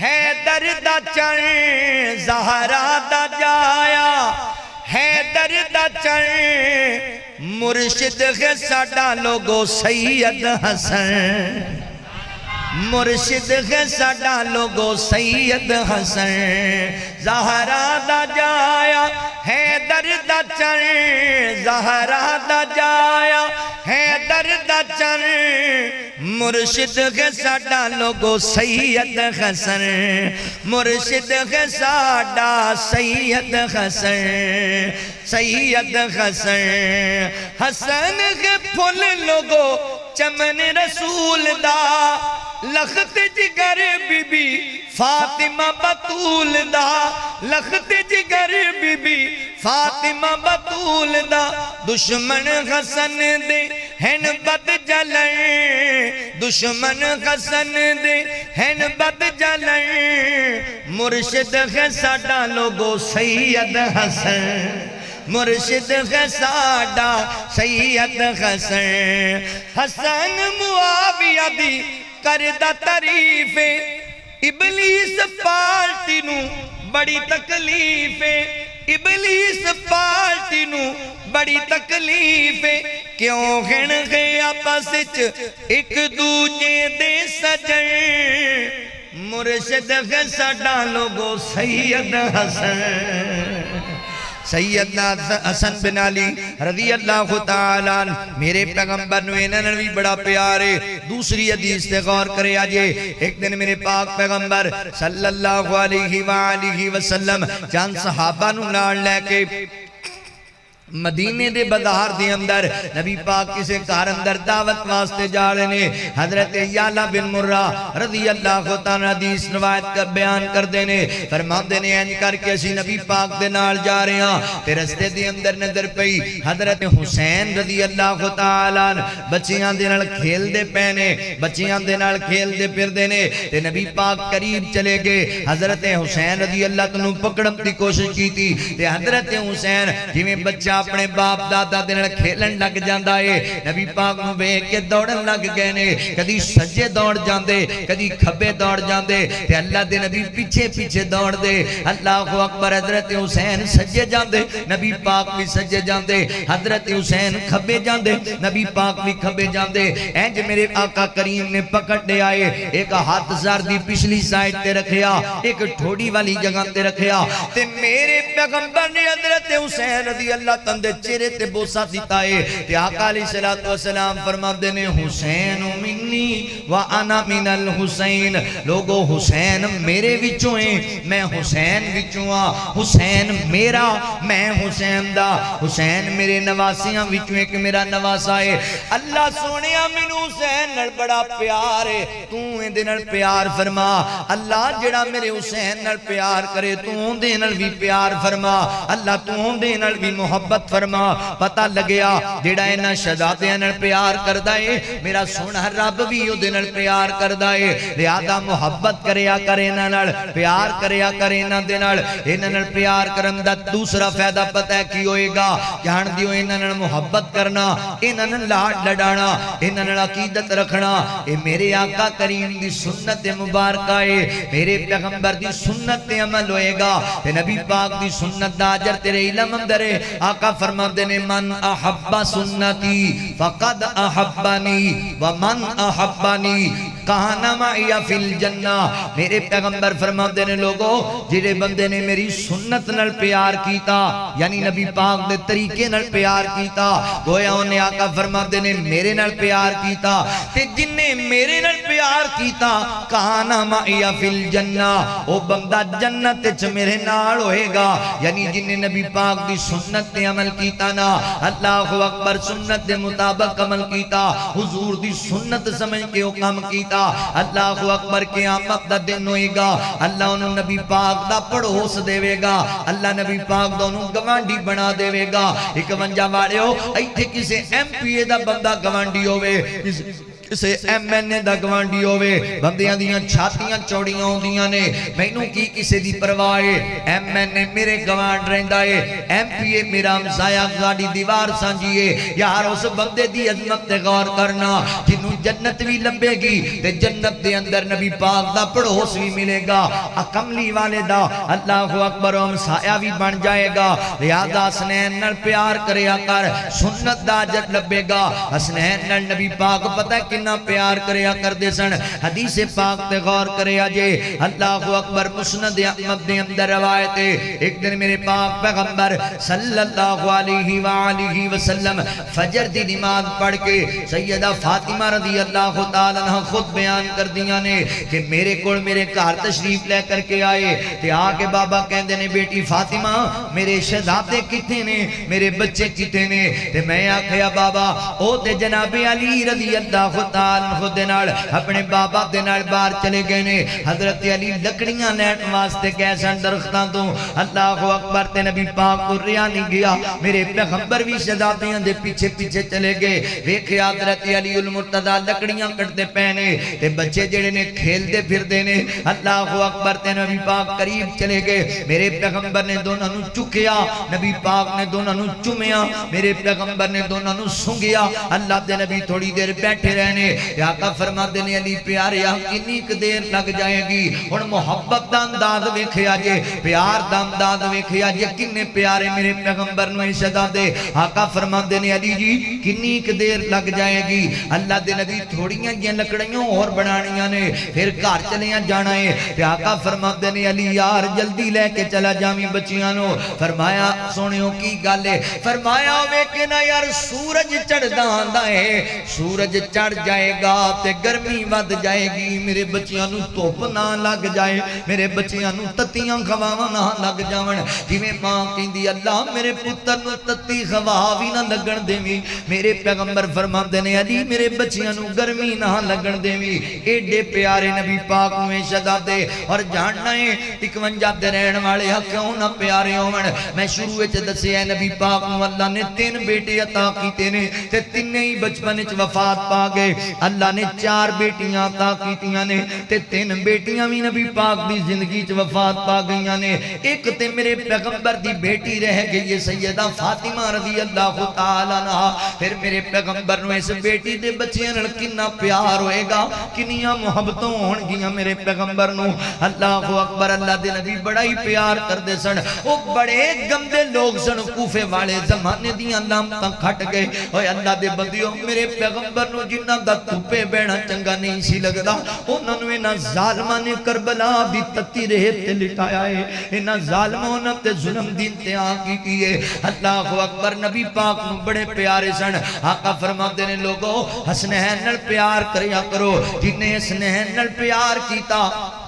حیدر دا چڑھ زہرا دا جایا حیدر دا چڑھ مرشد ہے ساڈا لوگو سید حسن مرشد ہے ساڈا لوگو سید حسن زہرا دا جایا حیدر دا چن زہرا دا جایا حیدر دا چن مرشد ہے ساڈا لوگو سید حسن مرشد ہے ساڈا سید حسن سید حسن حسن ہے پھل لوگو چمن رسول دا لخت جگر بی بی فاطمہ بطول دا لخت جگر بی بی فاطمہ بطول دا دشمن حسن دے ہن بد جلن دشمن حسن دے ہن بد جلن مرشد ہے ساڈا لوگو سید حسن مرشد ہے ساڈا سید حسن حسن معاویہ دی کردہ تعریف ابلیس پارٹی نو بڑی تکلیف ابلیس پارٹی نو بڑی تکلیف کیوں گھن گئے آپس ایک دوجے دے سجن مرشد ہے ساڈا لوگو سید حسن سیدنا حسن بن علی رضی اللہ تعالیٰ میرے پیغمبر نوینہ بھی بڑا پیارے دوسری حدیث سے غور کرے آجے ایک دن میرے پاک پیغمبر صلی اللہ علیہ وآلہ وسلم چند صحابہ نو نال لے کے مدینے دے بازار دے اندر نبی پاک کسے کار اندر دعوت واسطے جا رہے نے حضرت یعلا بن مرہ رضی اللہ تعالیٰ حدیث روایت کا بیان کر دینے فرمان دینے انج کر کے اسی نبی پاک دے نال جا رہے ہیں تے رستے دے اندر نظر پئی حضرت حسین رضی اللہ تعالیٰ بچیاں دے نال کھیل دے پینے بچیاں دے نال کھیل دے پھر دینے تے نبی پاک قریب چلے گئے حضرت حسین رضی اللہ تعالیٰ پکڑم دی کوشش کی تھی تے حضرت حسین جویں بچہ اپنے باپ دادا دے نال کھیلن لگ جاندا ہے نبی پاک نو ویکھ کے دوڑن لگ گئے نے کدی سجے دوڑ جاندے کدی کھبے دوڑ جاندے تے اللہ دے نبی پیچھے پیچھے دوڑ دے اللہ اکبر حضرت حسین سجے جاندے نبی پاک بھی سجے جاندے حضرت حسین کھبے جاندے نبی پاک بھی کھبے جاندے انج میرے آقا کریم نے پکڑ لے آئے ایک ہاتھ زار دی پچھلی سائیڈ تے رکھیا ایک ٹھوڑی والی جگہ تے رکھیا تے میرے پیغمبر نے حضرت حسین رضی اللہ تندے چہرے تے بوسا دیتا ہے تے آقا علیہ السلام فرما دینے حسین منی وانا من الحسین لوگو حسین میرے وچوں ہیں میں حسین وچوں حسین میرا میں حسین دا حسین میرے نواسیاں وچوں ایک میرا نواسا ہے اللہ سونیا مینوں حسین نال بڑا پیار ہے تو دے نال پیار فرما اللہ جڑا میرے حسین نال پیار کرے تو دے نال بھی پیار فرما اللہ تو دے نال بھی محبت فرما پتہ لگیا جڑا اینا شہزادیاں نال پیار کردا ہے میرا سونا رب بھی او دے نال پیار کردا ہے لہذا محبت کریا کرے انہاں نال پیار کریا کرے انہاں دے نال انہاں نال پیار کرن دا دوسرا فائدہ پتہ ہے کی ہوئے گا جان دیو انہاں نال محبت کرنا انہاں نال لاڈ لڈانا انہاں نال عقیدت رکھنا اے میرے آقا کریم دی سنت مبارکہ ہے میرے پیغمبر دی سنت تے عمل ہوئے گا تے نبی پاک دی سنت دا اجر تیرے علم اندر ہے آقا فرما دینے من احب سنتی فقد احبانی ومن احبانی کہانا معی فی الجنہ میرے پیغمبر فرما دینے لوگو جڑے بندے نے میری سنت نال پیار کیتا یعنی نبی پاک دے طریقے نال پیار کیتا گویا انہیں آقا فرما دینے میرے نال پیار کیتا تے جن نے میرے نال پیار کیتا کہانا معی فی الجنہ او بندہ جنت چ میرے نال ہوئے گا یعنی جن نے نبی پاک دی سنت تے عمل کیتا نا اللہ اکبر سنت دے مطابق عمل کیتا حضور دی سنت سمجھ کے او کام کیتا اللہ اکبر قیامت دا دن ہوئے گا اللہ انہوں نبی پاک دا پڑھوس دے گا اللہ نبی پاک دا انہوں گوانڈی بنا دے گا ایک ونجا والے ہو ایتھے کسے ایم پی اے دا بندہ گوانڈی ہوئے کسے ایم این اے دا گوانڈی ہوئے بندیاں دیاں چھاتیاں چوڑیاں ہوں دیاں نے مینوں کی کسے دی پروائے ایم این اے میرے گوانڈ رہندہ ہے ایم پی اے میرا ہمسایہ گاڑی دیوار سانجیے یار اس بندے دی عظمت تے غور کرنا جنوں جنت بھی لبے گی تے جنت دے اندر نبی پاک دا پڑوس بھی ملے گا، کملی والے دا اللہ اکبر ہمسایا بھی بن جائے گا۔ لہذا حسنین نال پیار کریا کر، سنت دا اجر لبے گا۔ حسنین نال نبی پاک پتہ کنا پیار کریا کر دے سن، حدیث پاک تے غور کریا جے، اللہ اکبر مسند احمد دے اندر روایت ہے، ایک دن میرے پاک پیغمبر صلی اللہ علیہ وآلہ وسلم فجر دی نماز پڑھ کے سیدہ فاطمہ رضی اللہ تعالیٰ عنہ خود بیان کر دیا نے کہ میرے کول میرے گھر تشریف لے کر کے آئے تے آکے بابا کہندے نے بیٹی فاطمہ میرے شہزادے کتے نے، میرے بچے کتے نے؟ تے میں آکھیا بابا او تے جناب علی رضی اللہ تعالیٰ عنہ دے نال اپنے بابا دے نال باہر چلے گئے نے۔ حضرت علی لکڑیاں لین واسطے گئے سن درختاں تو، اللہ اکبر تے نبی پاک کو ریا نہیں گیا، میرے پیغمبر بھی شہزادیاں دے پیچھے پیچھے چلے گئے۔ ویکھیا حضرت علی المرتضیٰ لکڑیاں کٹتے پے نے تے بچے جڑے نے کھیلدے پھردے نے، اللہ اکبر تے نبی پاک قریب چلے گئے، میرے پیغمبر نے دونوں نو چکیا، نبی پاک نے دونوں نو چومیا، میرے پیغمبر نے دونوں نو سونگیا۔ اللہ دے نبی تھوڑی دیر بیٹھے رہنے، آقا فرماندے نے علی پیاریا کنی ک دیر لگ جائے گی؟ ہن محبت دا انداز ویکھیا جے، پیار دا انداز ویکھیا جے، کنے پیارے میرے پیغمبر نو شہزادے۔ آقا فرماندے نے علی جی کنی ک دیر لگ جائے گی؟ اللہ دے نبی تھوڑیاں جیاں لکڑیاں اور بنانیاں نے، پھر گھر چلیاں جانا ہے۔ آقا فرماندے نے علی یار جلدی لے کے چلا جاویں بچیاں نو۔ فرمایا سونیو کی گل ہے؟ فرمایا ویکھے نا یار سورج چڑھدا آندا ہے، سورج چڑھ جائے گا تے گرمی ود جائے گی، میرے بچیاں نو دھوپ نہ لگ جائے، میرے بچیاں نو تتیاں خواواں نہ لگ جاون۔ جویں ماں کہندی اللہ میرے پتر نو تتی خوا وی نہ لگن دیویں، میرے پیغمبر فرماندے نے علی میرے بچیاں نو گرمی نہ لگن دیویں۔ ایڈے پیارے نبی پاک نو شہزادے، اور جاننا ہے 51 دے رہن والے کیوں نہ پیارے ہون۔ میں شروع وچ دسیا نبی پاک نو اللہ نے 3 بیٹے عطا کیتے نے تے تینے ہی بچپن وچ وفات پا گئے۔ اللہ نے 4 بیٹیاں عطا کیتیاں نے تے 3 بیٹیاں بھی نبی پاک دی زندگی وچ وفات پا گئیاں نے۔ ایک تے میرے پیغمبر دی بیٹی رہ گئی ہے سیدہ فاطمہ رضی اللہ تعالیٰ عنہ۔ پھر میرے پیغمبر نو اس بیٹی دے بچیاں نال کنا پیار ہوئے گا، کنیاں محبتوں ہون گیاں میرے پیغمبر نو۔ اللہ اکبر، اللہ دے نبی بڑا ہی پیار کر دے سن، وہ بڑے گندے لوگ سن، کوفے والے زمانے دیاں لامتاں کھٹ گئے۔ اوے اللہ دے بندیوں میرے پیغمبر نو جنہاں دا دھوپے بہنا چنگا نہیں سی لگدا، انہاں نو انہاں ظالماں نے کربلا دی تتی ریت تے لٹایا ہے، انہاں ظالماں نے تے ظلم دی انتہا کی ہے۔ اللہ اکبر، نبی پاک نو بڑے پیارے سن۔ آقا فرماندے نے لوگو حسنین نال پیار کریا کرو، جنہیں حسنین نال پیار کیتا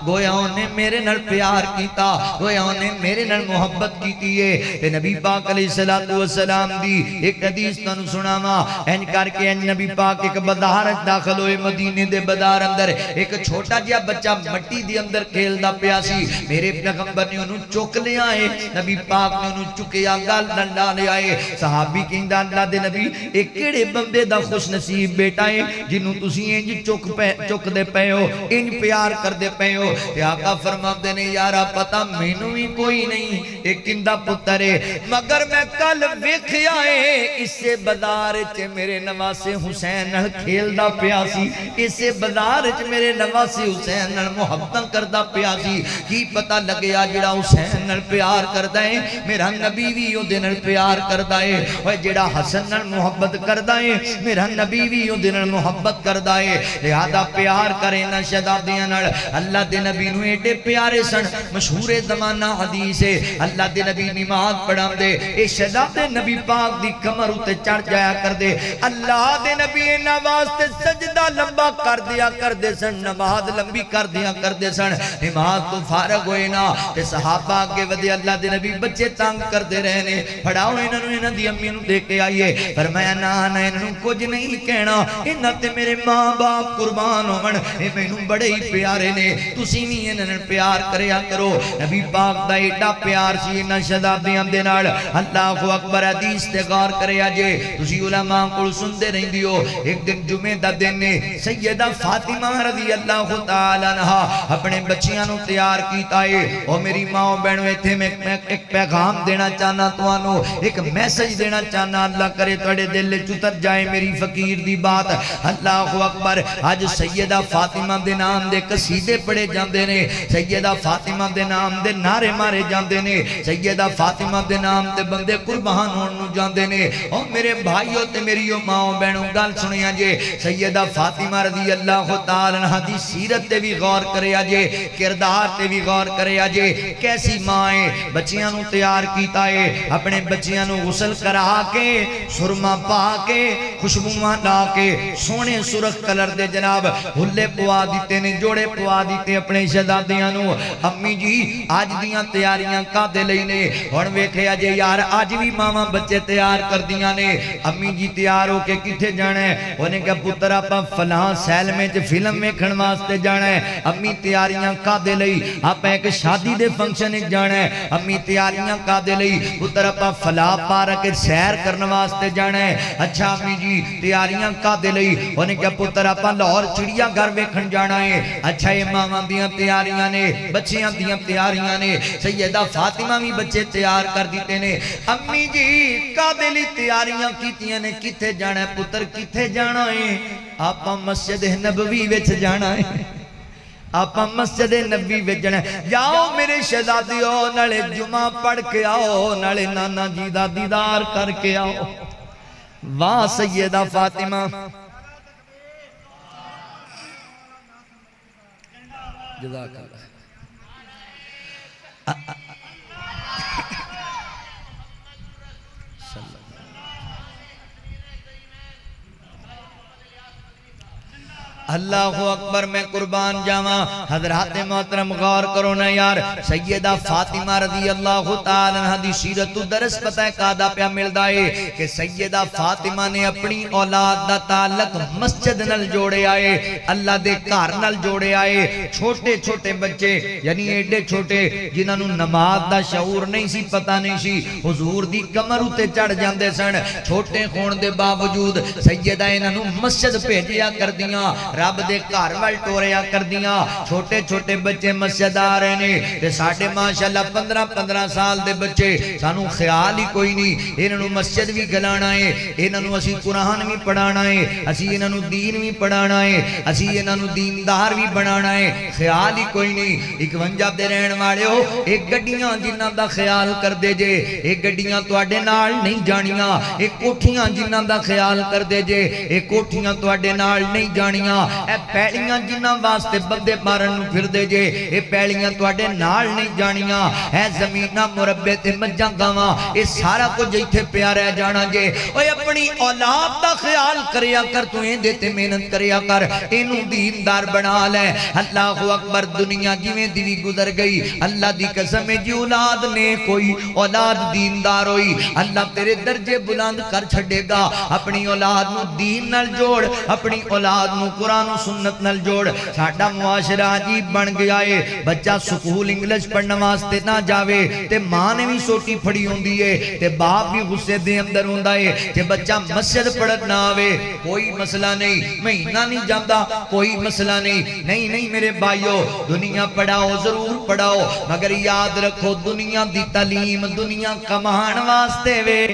گویا انہیں میرے نال پیار کیتا، گویا انہیں میرے نال محبت کیتی ہے۔ تے نبی پاک علیہ السلام دی ایک حدیث تانوں سناواں، این کر کے نبی پاک ایک بازار داخل ہوئے، مدینے دے بازار اندر ایک چھوٹا جہا بچہ مٹی دے اندر کھیلدا پیا سی، میرے پیغمبر نے انہوں چک لیا ہے، نبی پاک نے انہوں چکیا گل ڈنڈا لے آئے۔ صحابی کہندا اللہ دے نبی ایک کیڑے بندے دا خوش نصیب بیٹا ہے جنوں تسی انج چک دے پے ہو، انج پیار کر دے پے ہو۔ تے آقا فرماندے نے یارا پتہ مینوں بھی کوئی نہیں ایک کندا پتر ہے، مگر میں کل ویکھیا ہے اسے بازار وچ میرے نواسے حسین نال کھیلدا پیا سی، اسے بازار وچ میرے نواسے حسین نال محبتاں کردا پیا سی۔ کی پتہ لگیا جڑا حسین نال پیار کردا ہے میرا نبی بھی اودے نال پیار کردا ہے، اوے جڑا حسن نال محبت کردا ہے میرا نبی بھی اودے نال محبت کردا ہے۔ لہذا پیار کرے نہ شہزادیاں نال۔ اللہ دے نبی نو ایڈے پیارے سن، مشہور زمانہ حدیث ہے، اللہ دے نبی نماز پڑھا دے، اے شہزادے نبی پاک دی کمر اتے چڑھ جایا کر دے، اللہ دے نبی نماز تے سجدہ لمبا کر دیا کر دے سن، نماز لمبی کر دیا کر دے سن۔ نماز تو فارغ ہوئے نا تے صحابہ آگے ودے، اللہ دے نبی بچے تانگ کر دے رہنے، پڑھاؤ انہوں دی امی نو دے کے آئیے۔ فرمایا نا انہوں کچھ نہیں کہنا، انہوں تے میرے ماں باپ قربان ہون، اے میں نو بڑے ہی پیارے نے، تو تسی بھی انہاں پیار کریا کرو نبی پاک دا ایڈا پیار سی انہاں شہزادیاں دے نال اللہ اکبر حدیث تے غور کریا جے تسی علماء کول سندے رہندی ہو ایک دن جمعے دا دن نے سیدہ فاطمہ رضی اللہ تعالی عنہا اپنے بچیاں نو تیار کیتا ہے او میری ماں بہنو ایتھے میں ایک پیغام دینا چاہنا توانو ایک میسج دینا چاہنا اللہ کرے تواڈے دل وچ اتر جائے میری فقیر دی بات اللہ اکبر اج سیدہ فاطمہ دے نام دے قصیدے پڑھے جاندے نے سیدہ فاطمہ دے نام دے نعرے مارے جاندے نے سیدہ فاطمہ دے نام دے بندے قربان ہون نو جاندے نے او میرے بھائیو تے میری ماں بہنوں گل سنیا جے سیدہ فاطمہ رضی اللہ تعالی عنہا دی سیرت تے بھی غور کریا جے کردار تے بھی غور کریا جے کیسی ماں ہے بچیاں نو تیار کیتا ہے اپنے بچیاں نو غسل کرا کے سرما پا کے خوشبوواں لا کے سونے سرخ کلر دے جناب ہلے پوا دیتے نے جوڑے پوا دیتے اپنے شہزادیاں نو امی جی آج دیاں تیاریاں کا دے لئی نے ہن ویکھیا جے یار آج بھی ماما بچے تیار کر دیاں نے امی جی تیار ہو کے کتھے جانا ہے انہیں کہا پتر آپا فلاں سیل میں فلم ویکھن واسطے جانا ہے امی تیاریاں کا دے لئی آپا ایک شادی دے فنکشن وچ جانا ہے امی تیاریاں کا دے لئی پتر آپا فلاں پارک سیر کرن واسطے جانا ہے اچھا امی جی تیاریاں کا دے لئی انہیں کہا پتر آپا لاہور چڑیا گھر ویکھن جانا ہے اچھا یہ ماما دیاں تیاریاں نے بچیاں دیاں تیاریاں نے سیدہ فاطمہ بھی بچے تیار کر دیتے نے امی جی کا دے لئی تیاریاں کیتیاں نے کتھے جانا ہے پتر کتھے جانا ہے آپا مسجد نبوی وچ جانا ہے آپا مسجد نبی وچ جانا ہے جاؤ میرے شہزادیو نالے جمعہ پڑھ کے آؤ نالے نانا جی دا دیدار کر کے آؤ واہ سیدہ فاطمہ جزاک اللہ اللہ اکبر میں قربان جاواں حضرات محترم غور کرو نا یار سیدہ فاطمہ رضی اللہ تعالی عنہ دی سیرت درس پتہ ہے کادا پیا ملدا ہے کہ سیدہ فاطمہ نے اپنی اولاد دا تعلق مسجد نال جوڑے آئے اللہ دے گھر نال جوڑے آئے چھوٹے چھوٹے بچے یعنی ایڈے چھوٹے جنہاں نوں نماز دا شعور نہیں سی پتہ نہیں سی حضور دی کمر اُتے چڑھ جاندے سن چھوٹے ہون دے باوجود سیدہ انہاں نوں مسجد بھیجیا کردیاں رب دے گھر ول ٹوریا کر دیاں چھوٹے چھوٹے بچے مسجد آ رہے نے تے ساڈے ماشاءاللہ 15 سال دے بچے سانو خیال ہی کوئی نہیں انہاں نوں مسجد بھی گلانا ہے انہاں نوں اسی قرآن بھی پڑھانا ہے اسی انہاں نوں دین بھی پڑھانا ہے اسی انہاں نوں دیندار بھی بنانا ہے خیال ہی کوئی نہیں 51 دے رہن والے ہو ایک گڈیاں جنہاں دا خیال کر دے جے ایک گڈیاں تواڈے نال نہیں جانیاں ایک کوٹھیاں جنہاں دا خیال کر دے جے ایک کوٹھیاں تواڈے نال نہیں جانیاں اے پیڑیاں جنہاں واسطے بندے مارن پھر دے جے اے پیڑیاں تواڈے نال نہیں جانیاں اے زمیناں مربے تے مجھاں گاواں اے سارا کچھ ایتھے پیا رہ جانا جے اوے اپنی اولاد دا خیال کریا کر تو ایندے تے محنت کریا کر اینوں دیندار بنا لے اللہ اکبر دنیا جویں دی وی گزر گئی اللہ دی قسم جی اولاد نے کوئی اولاد دیندار ہوئی اللہ تیرے درجے بلند کر چھڑے گا اپنی اولاد نو دین نال جوڑ اپنی اولاد نو قرآن و سنت نال جوڑ ساڈا معاشرہ عجیب بن گیا ہے بچہ سکول انگلش پڑھنے واسطے نہ جاوے تے ماں نے بھی سوٹی پھڑی ہوندی ہے تے باپ بھی غصے دے اندر ہوندا ہے تے بچہ مسجد پڑھن نہ آوے کوئی مسئلہ نہیں مہینہ نہیں جاندا کوئی مسئلہ نہیں میرے بھائیو دنیا پڑھاؤ ضرور پڑھاؤ مگر یاد رکھو دنیا دی تعلیم دنیا کمان واسطے وے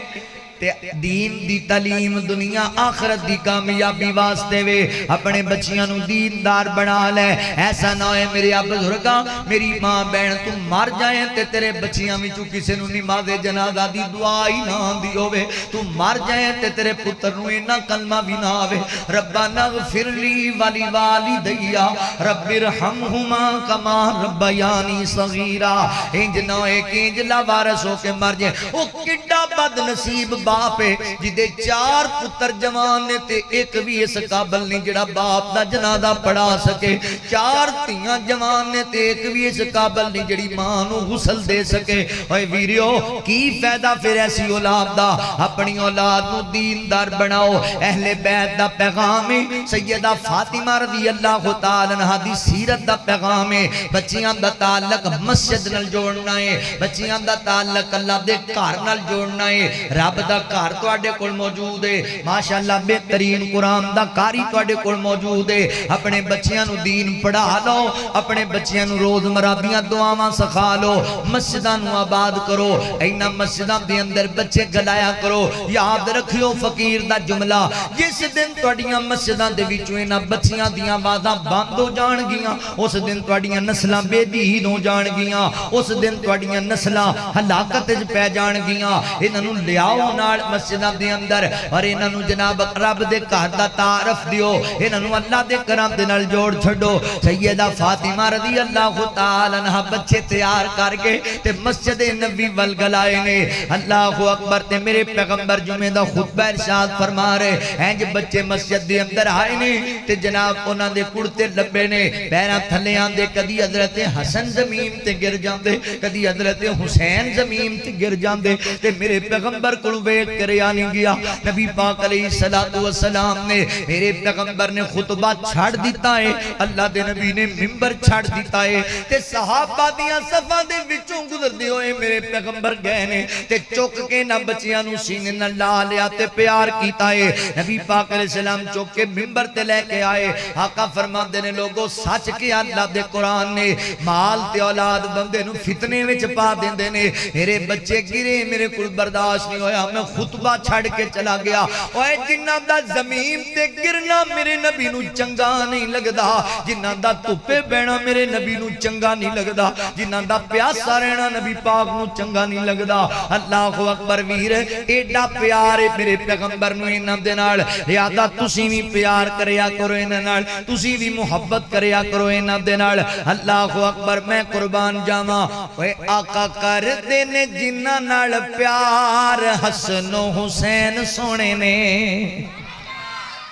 دین دی تعلیم دنیا آخرت دی کامیابی واسطے وے اپنے بچیاں نو دیندار بنا لے ایسا نہ ہوئے میرے بزرگاں میری ماں بہن تم مر جائیں تے تیرے بچیاں وچوں کسے نو نماز جنازہ دی دعا ہی نہ آندی ہوے تم مر جائیں تے تیرے پتر نو اینا کلمہ بھی نہ آوے ربنا اغفر لی ولی والدیا رب ارحمہما کما ربیانی صغیرا انج نہ ہوئے کہ انج لاوارث ہو کے مر جائیں او کڈا بد نصیب باپ ہے جدے 4 پتر جوان نے تے ایک بھی اس قابل نہیں جڑا باپ دا جنازہ پڑھا سکے 4 تیاں جوان نے تے ایک بھی اس قابل نہیں جڑی ماں نو غسل دے سکے اوے ویریو کی فائدہ پھر ایسی اولاد دا اپنی اولاد نو دیندار بناؤ اہل بیت دا پیغام ہے سیدہ فاطمہ رضی اللہ تعالی عنہا دی سیرت دا پیغام ہے بچیاں دا تعلق مسجد نال جوڑنا ہے بچیاں دا تعلق اللہ دے گھر نال جوڑنا ہے رب دا گھر تواڈے کول موجود ہے ماشاءاللہ بہترین قرآن دا قاری تواڈے کول موجود ہے اپنے بچیاں نو دین پڑھا لو اپنے بچیاں نو روزمرہ دیاں دعاواں سکھا لو مسجداں نو آباد کرو اینا مسجداں دے اندر بچے گلایا کرو یاد رکھیو فقیر دا جملہ جس دن تواڈیاں مسجداں دے وچوں انہاں بچیاں دیاں آوازاں بند ہو جان گیاں اس دن تواڈیاں نسلاں بے دین ہو جان گیاں اس دن تواڈیاں نسلاں ہلاکت وچ پے جان گیاں انہاں نو لیاؤ نال مسجداں دے اندر اور انہاں نو جناب رب دے گھر دا تعارف دیو انہاں نو اللہ دے کرام دے نال جوڑ چھڈو سیدہ فاطمہ رضی اللہ تعالی عنہا بچے تیار کر کے تے مسجد نبوی ول گلائے نے اللہ اکبر تے میرے پیغمبر جمعے دا خطبہ ارشاد فرما رہے ہیں بچے مسجد دے اندر آئے نے تے جناب انہاں دے کڑتے لبے نے پیراں تھلے آندے کدی حضرت حسن زمین تے گر جاندے کدی حضرت حسین زمین تے گر جاندے تے میرے پیغمبر کو ویکھ کے ریا نہیں گیا نبی پاک علیہ الصلوۃ والسلام نے میرے پیغمبر نے خطبہ چھڑ دیتا ہے اللہ دے نبی نے منبر چھڑ دیتا ہے تے صحابہ دیاں صفاں دے وچوں گزردے ہوئے میرے پیغمبر گئے نے تے چک کے نہ بچیاں نو سینے نال لا لیا تے پیار کیتا ہے نبی پاک علیہ السلام چک کے منبر تے لے کے آئے آقا فرماندے نے لوگوں سچ کے اللہ دے قرآن نے مال تے اولاد بندے نو فتنے وچ پا دیندے نے میرے بچے گرے میرے کول برداشت نہیں ہویا میں خطبہ چھڑ کے چلا گیا اوے جنہاں دا زمین تے گرنا میرے نبی نو چنگا نہیں لگدا جنہاں دا دھوپے بہنا میرے نبی نو چنگا نہیں لگدا جنہاں دا پیاسا رہنا نبی پاک نو چنگا نہیں لگدا اللہ اکبر ویر ایڈا پیار ہے میرے پیغمبر نو انہاں دے نال لہذا تسی بھی پیار کریا کرو انہاں نال تسی بھی محبت کریا کرو انہاں دے نال اللہ اکبر میں قربان جاواں اوے آقا کر دے نے جنہاں نال پیار حسن و حسین سونے نے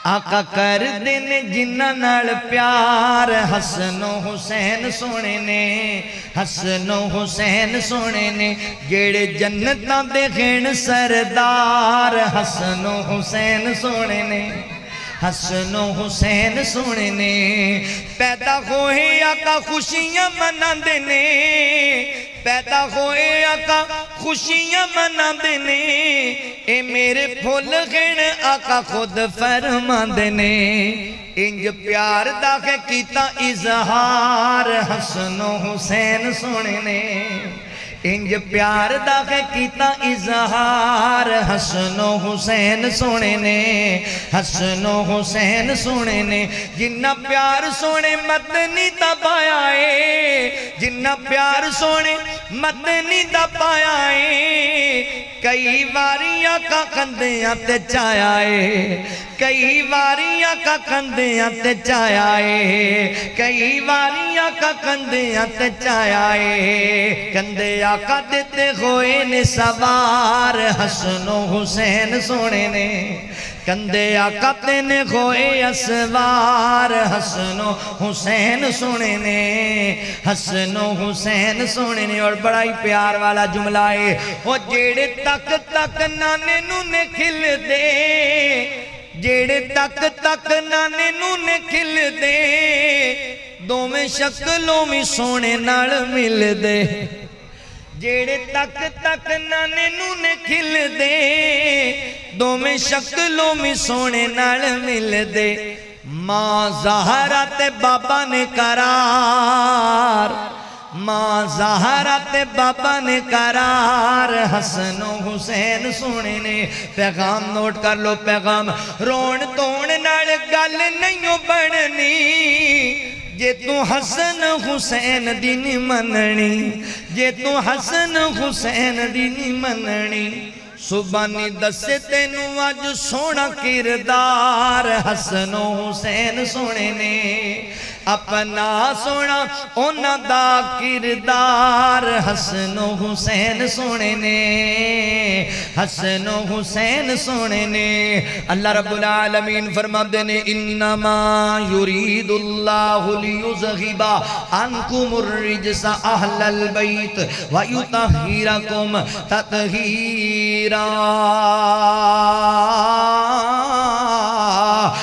آقا کر دے نے جنہاں نال پیار حسن و حسین سونے نے حسن و حسین سونے نے جیڑے جنتاں دے گھن سردار حسن و حسین سونے نے حسن و حسین سونے نے پیدا ہوئے آقا خوشیاں مناندے نے پیدا ہوئے آقا خوشیاں مناندے نے اے میرے پھول گھن آقا خود فرماندے نے انج پیار دا کے کیتا اظہار حسن و حسین سونے نے انج پیار دا کے کیتا اظہار حسن و حسین سونے نے حسن و حسین سونے نے جنہ پیار سونے مدنی دا پایا ہے جنہ پیار سونے مدنی دا پایا ہے کئی واریاں کا کندیاں تے چایا ہے کئی واریاں کا کندیاں تے چایا ہے کئی واریاں کا کندیاں تے چایا ہے کندے آقا دیتے ہوئے نے سوار حسن و حسین سونے نے کندے آقا دینے ہوئے اسوار حسن و حسین سونے نے حسن و حسین سونے نے اور بڑا ہی پیار والا جملہ ہے وہ جیڑے تک تک نانے نو نے کھل دے جیڑے تک تک نانے نو نے کھل دے دو میں شکلوں میں سونے نال مل دے جیڑے تک تک نانے نو نے کھل دے دو میں شکلوں میں سونے نال مل دے ماں زہرا تے بابا نے قرار ماں زہرا تے بابا نے قرار حسن و حسین سونے نے پیغام نوٹ کر لو پیغام رون توڑ نال گل نہیں بڑھنی جے تو حسن حسین دی نہیں مننی جے تو حسن حسین دی نہیں مننی سبحانی دسے تینوں آج سونا کردار حسن و حسین سونے نے اپنا سونا اونا دا کردار حسن و حسین سونے نے حسن و حسین سونے نے اللہ رب العالمین فرما دینے انما یرید اللہ لیذہب عنکم الرجس اہل البیت ویطہرکم تطہیرا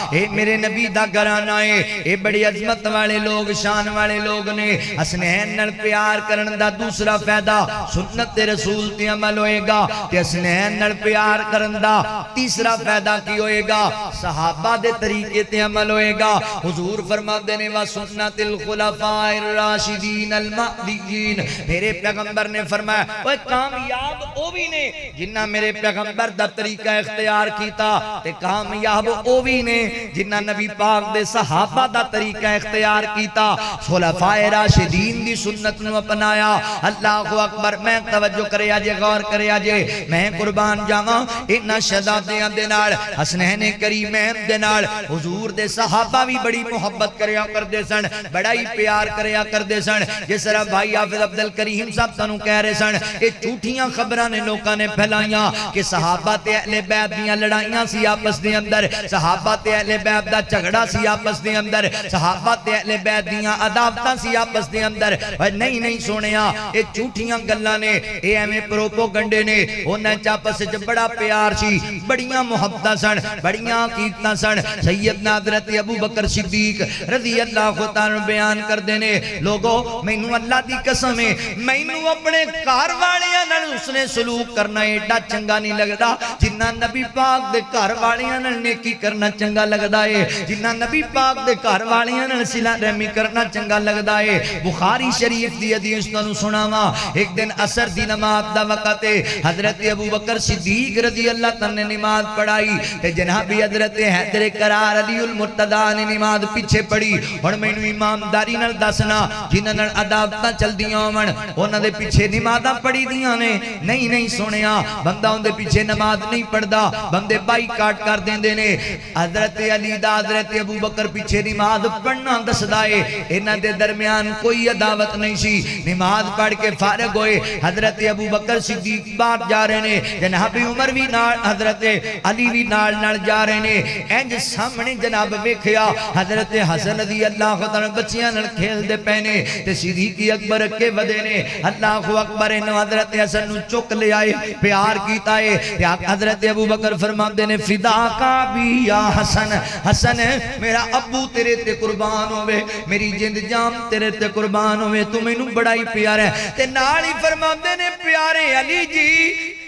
اے میرے نبی دا گھرانہ ہے اے بڑی عظمت والے لوگ شان والے لوگ نے حسنین نال پیار کرن دا دوسرا فائدہ سنت رسول تے عمل ہوئے گا تے حسنین نال پیار کرن دا تیسرا فائدہ کی ہوئے گا صحابہ دے طریقے تے عمل ہوئے گا حضور فرما دینے وا سنت الخلفاء الراشدین المہدیین میرے پیغمبر نے فرمایا وہ کامیاب او بھی نے جنہ میرے پیغمبر دا طریقہ اختیار کیتا تے کامیاب او بھی نے جنہ نبی پاک دے صحابہ دا طریقہ اختیار کیتا خلفاء راشدین دی سنت نو اپنایا اللہ اکبر میں توجہ کرے آجے غور کرے آجے میں قربان جاواں انہا شہزادیاں دے نال حسنین کریمین دے نال حضور دے صحابہ بھی بڑی محبت کریا کر دے سن بڑا ہی پیار کریا کر دے سن جس طرح بھائی حافظ عبدالکریم صاحب تانوں کہہ رہے سن یہ جھوٹیاں خبراں نے لوکاں نے پھیلائیاں کہ صحابہ تے اہل بیت دیاں لڑائیاں سی آپس دے اندر صحابہ تے اہل بیت دا جھگڑا سی آپس دے اندر صحابہ تے اہل بیت دیاں عداوتاں سی آپس دے اندر نہیں نہیں سونیا یہ جھوٹیاں گلاں نے یہ ایویں پروپوگنڈے نے انہاں چ آپس وچ بڑا پیار سی بڑیاں محبتاں سن بڑیاں عقیدتاں سن سیدنا حضرت ابو بکر صدیق رضی اللہ تعالی بیان کردے نے لوگو مینوں اللہ دی قسم ہے مینوں اپنے گھر والیاں نال اس نے سلوک کرنا ایڈا چنگا نہیں لگدا جنہ نبی پاک دے گھر والیاں نال نیکی کرنا چنگا لگدا ہے جنہ نبی پاک دے گھر والیاں نال صلہ رحمی کرنا چنگا لگدا ہے بخاری شریف دی حدیث تانوں سناواں ایک دن عصر دی نماز دا وقت ہے حضرت ابو بکر صدیق رضی اللہ تعالی نے نماز پڑھائی تے جناب حضرت حیدر کرار علی المرتضی نے نماز پیچھے پڑھی ہن مینوں ایمانداری نال دسنا جنہاں نال عداوتاں چلدیاں ہون انہاں دے پیچھے نمازاں پڑھی دیاں نے نہیں سنیا بندہ اون دے پیچھے نماز نہیں پڑھدا بندے بائی کاٹ کر دیندے نے حضرت علی دا حضرت ابو بکر پیچھے نماز پڑھنا دسدا ہے انہاں دے درمیان کوئی عداوت نہیں سی نماز پڑھ کے فارغ ہوئے حضرت ابو بکر صدیق باہر جا رہے نے جناب عمر بھی نال حضرت علی بھی نال جا رہے نے انج سامنے جناب ویکھیا حضرت حسن رضی اللہ تعالی بچیاں نال کھیل دے پے نے تے صدیق اکبر کے ودے نے اللہ اکبر انہوں حضرت حسن نو چک لے آئے پیار کیتا ہے حضرت ابو بکر فرماندے نے فدا کا بھی یا حسن حسن میرا ابو تیرے تے قربان ہوئے میری جند جام تیرے تے قربان ہوئے تو میں نو بڑا ہی پیار ہے تے نالی فرماندے نے پیارے علی جی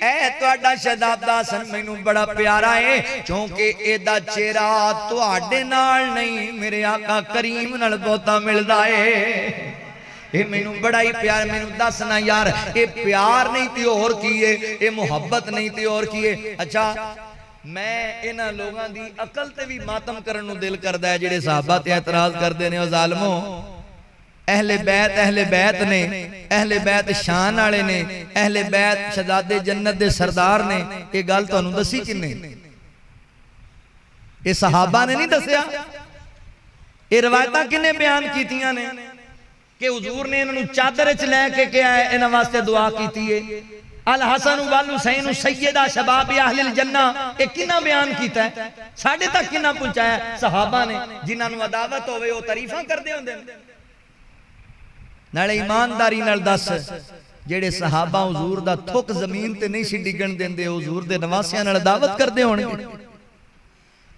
اے توڑا شہزادہ حسن میں نو بڑا پیارا ہے چونکہ اے دا چہرہ تو آڈے نال نہیں میرے آقا کریم نال بہتا ملدا ہے اے میں نو بڑا ہی پیار میں نو دسنا یار اے پیار نہیں تے اور کیے اے محبت نہیں تے اور کیے اچھا میں انہاں لوگاں دی عقل تے بھی ماتم کرن نو دل کردا ہے جڑے صحابہ تے اعتراض کردے نے او ظالمو اہل بیت نے اہل بیت شان والے نے اہل بیت شہزادے جنت دے سردار نے یہ گل تانوں دسی کنے یہ صحابہ نے نہیں دسیا یہ روایتاں کنے بیان کیتیاں نے کہ حضور نے انہوں چادر وچ لے کے کیا ہے انہاں واسطے دعا کیتی ہے الحسن والحسین سیدہ شباب اہل الجنہ یہ کنہ بیان کیتا ہے ساڑھے تک کنہ پہنچایا صحابہ نے جنہاں نو عداوت ہوئے وہ تعریفاں کر دے ہوندے نالے ایمانداری نال دس جیڑے صحابہ حضور دا تھک زمین تے نہیں سی ڈگن دیندے حضور دے نواسیاں نال دعوت کر دے ہون گے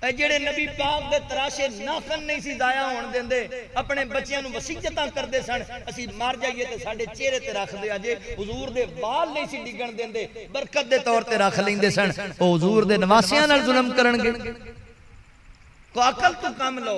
اے جیڑے نبی پاک دے تراشے ناخن نہیں سی ضائع ہون دیندے اپنے بچیاں نو وصیتاں کر دے سن اسی مار جائیے تے ساڈے چہرے تے رکھ دے اجے حضور دے بال نہیں سی ڈگن دیندے برکت دے طور تے رکھ لیندے سن او حضور دے نواسیاں نال ظلم کرن گے کو عقل تو کام لو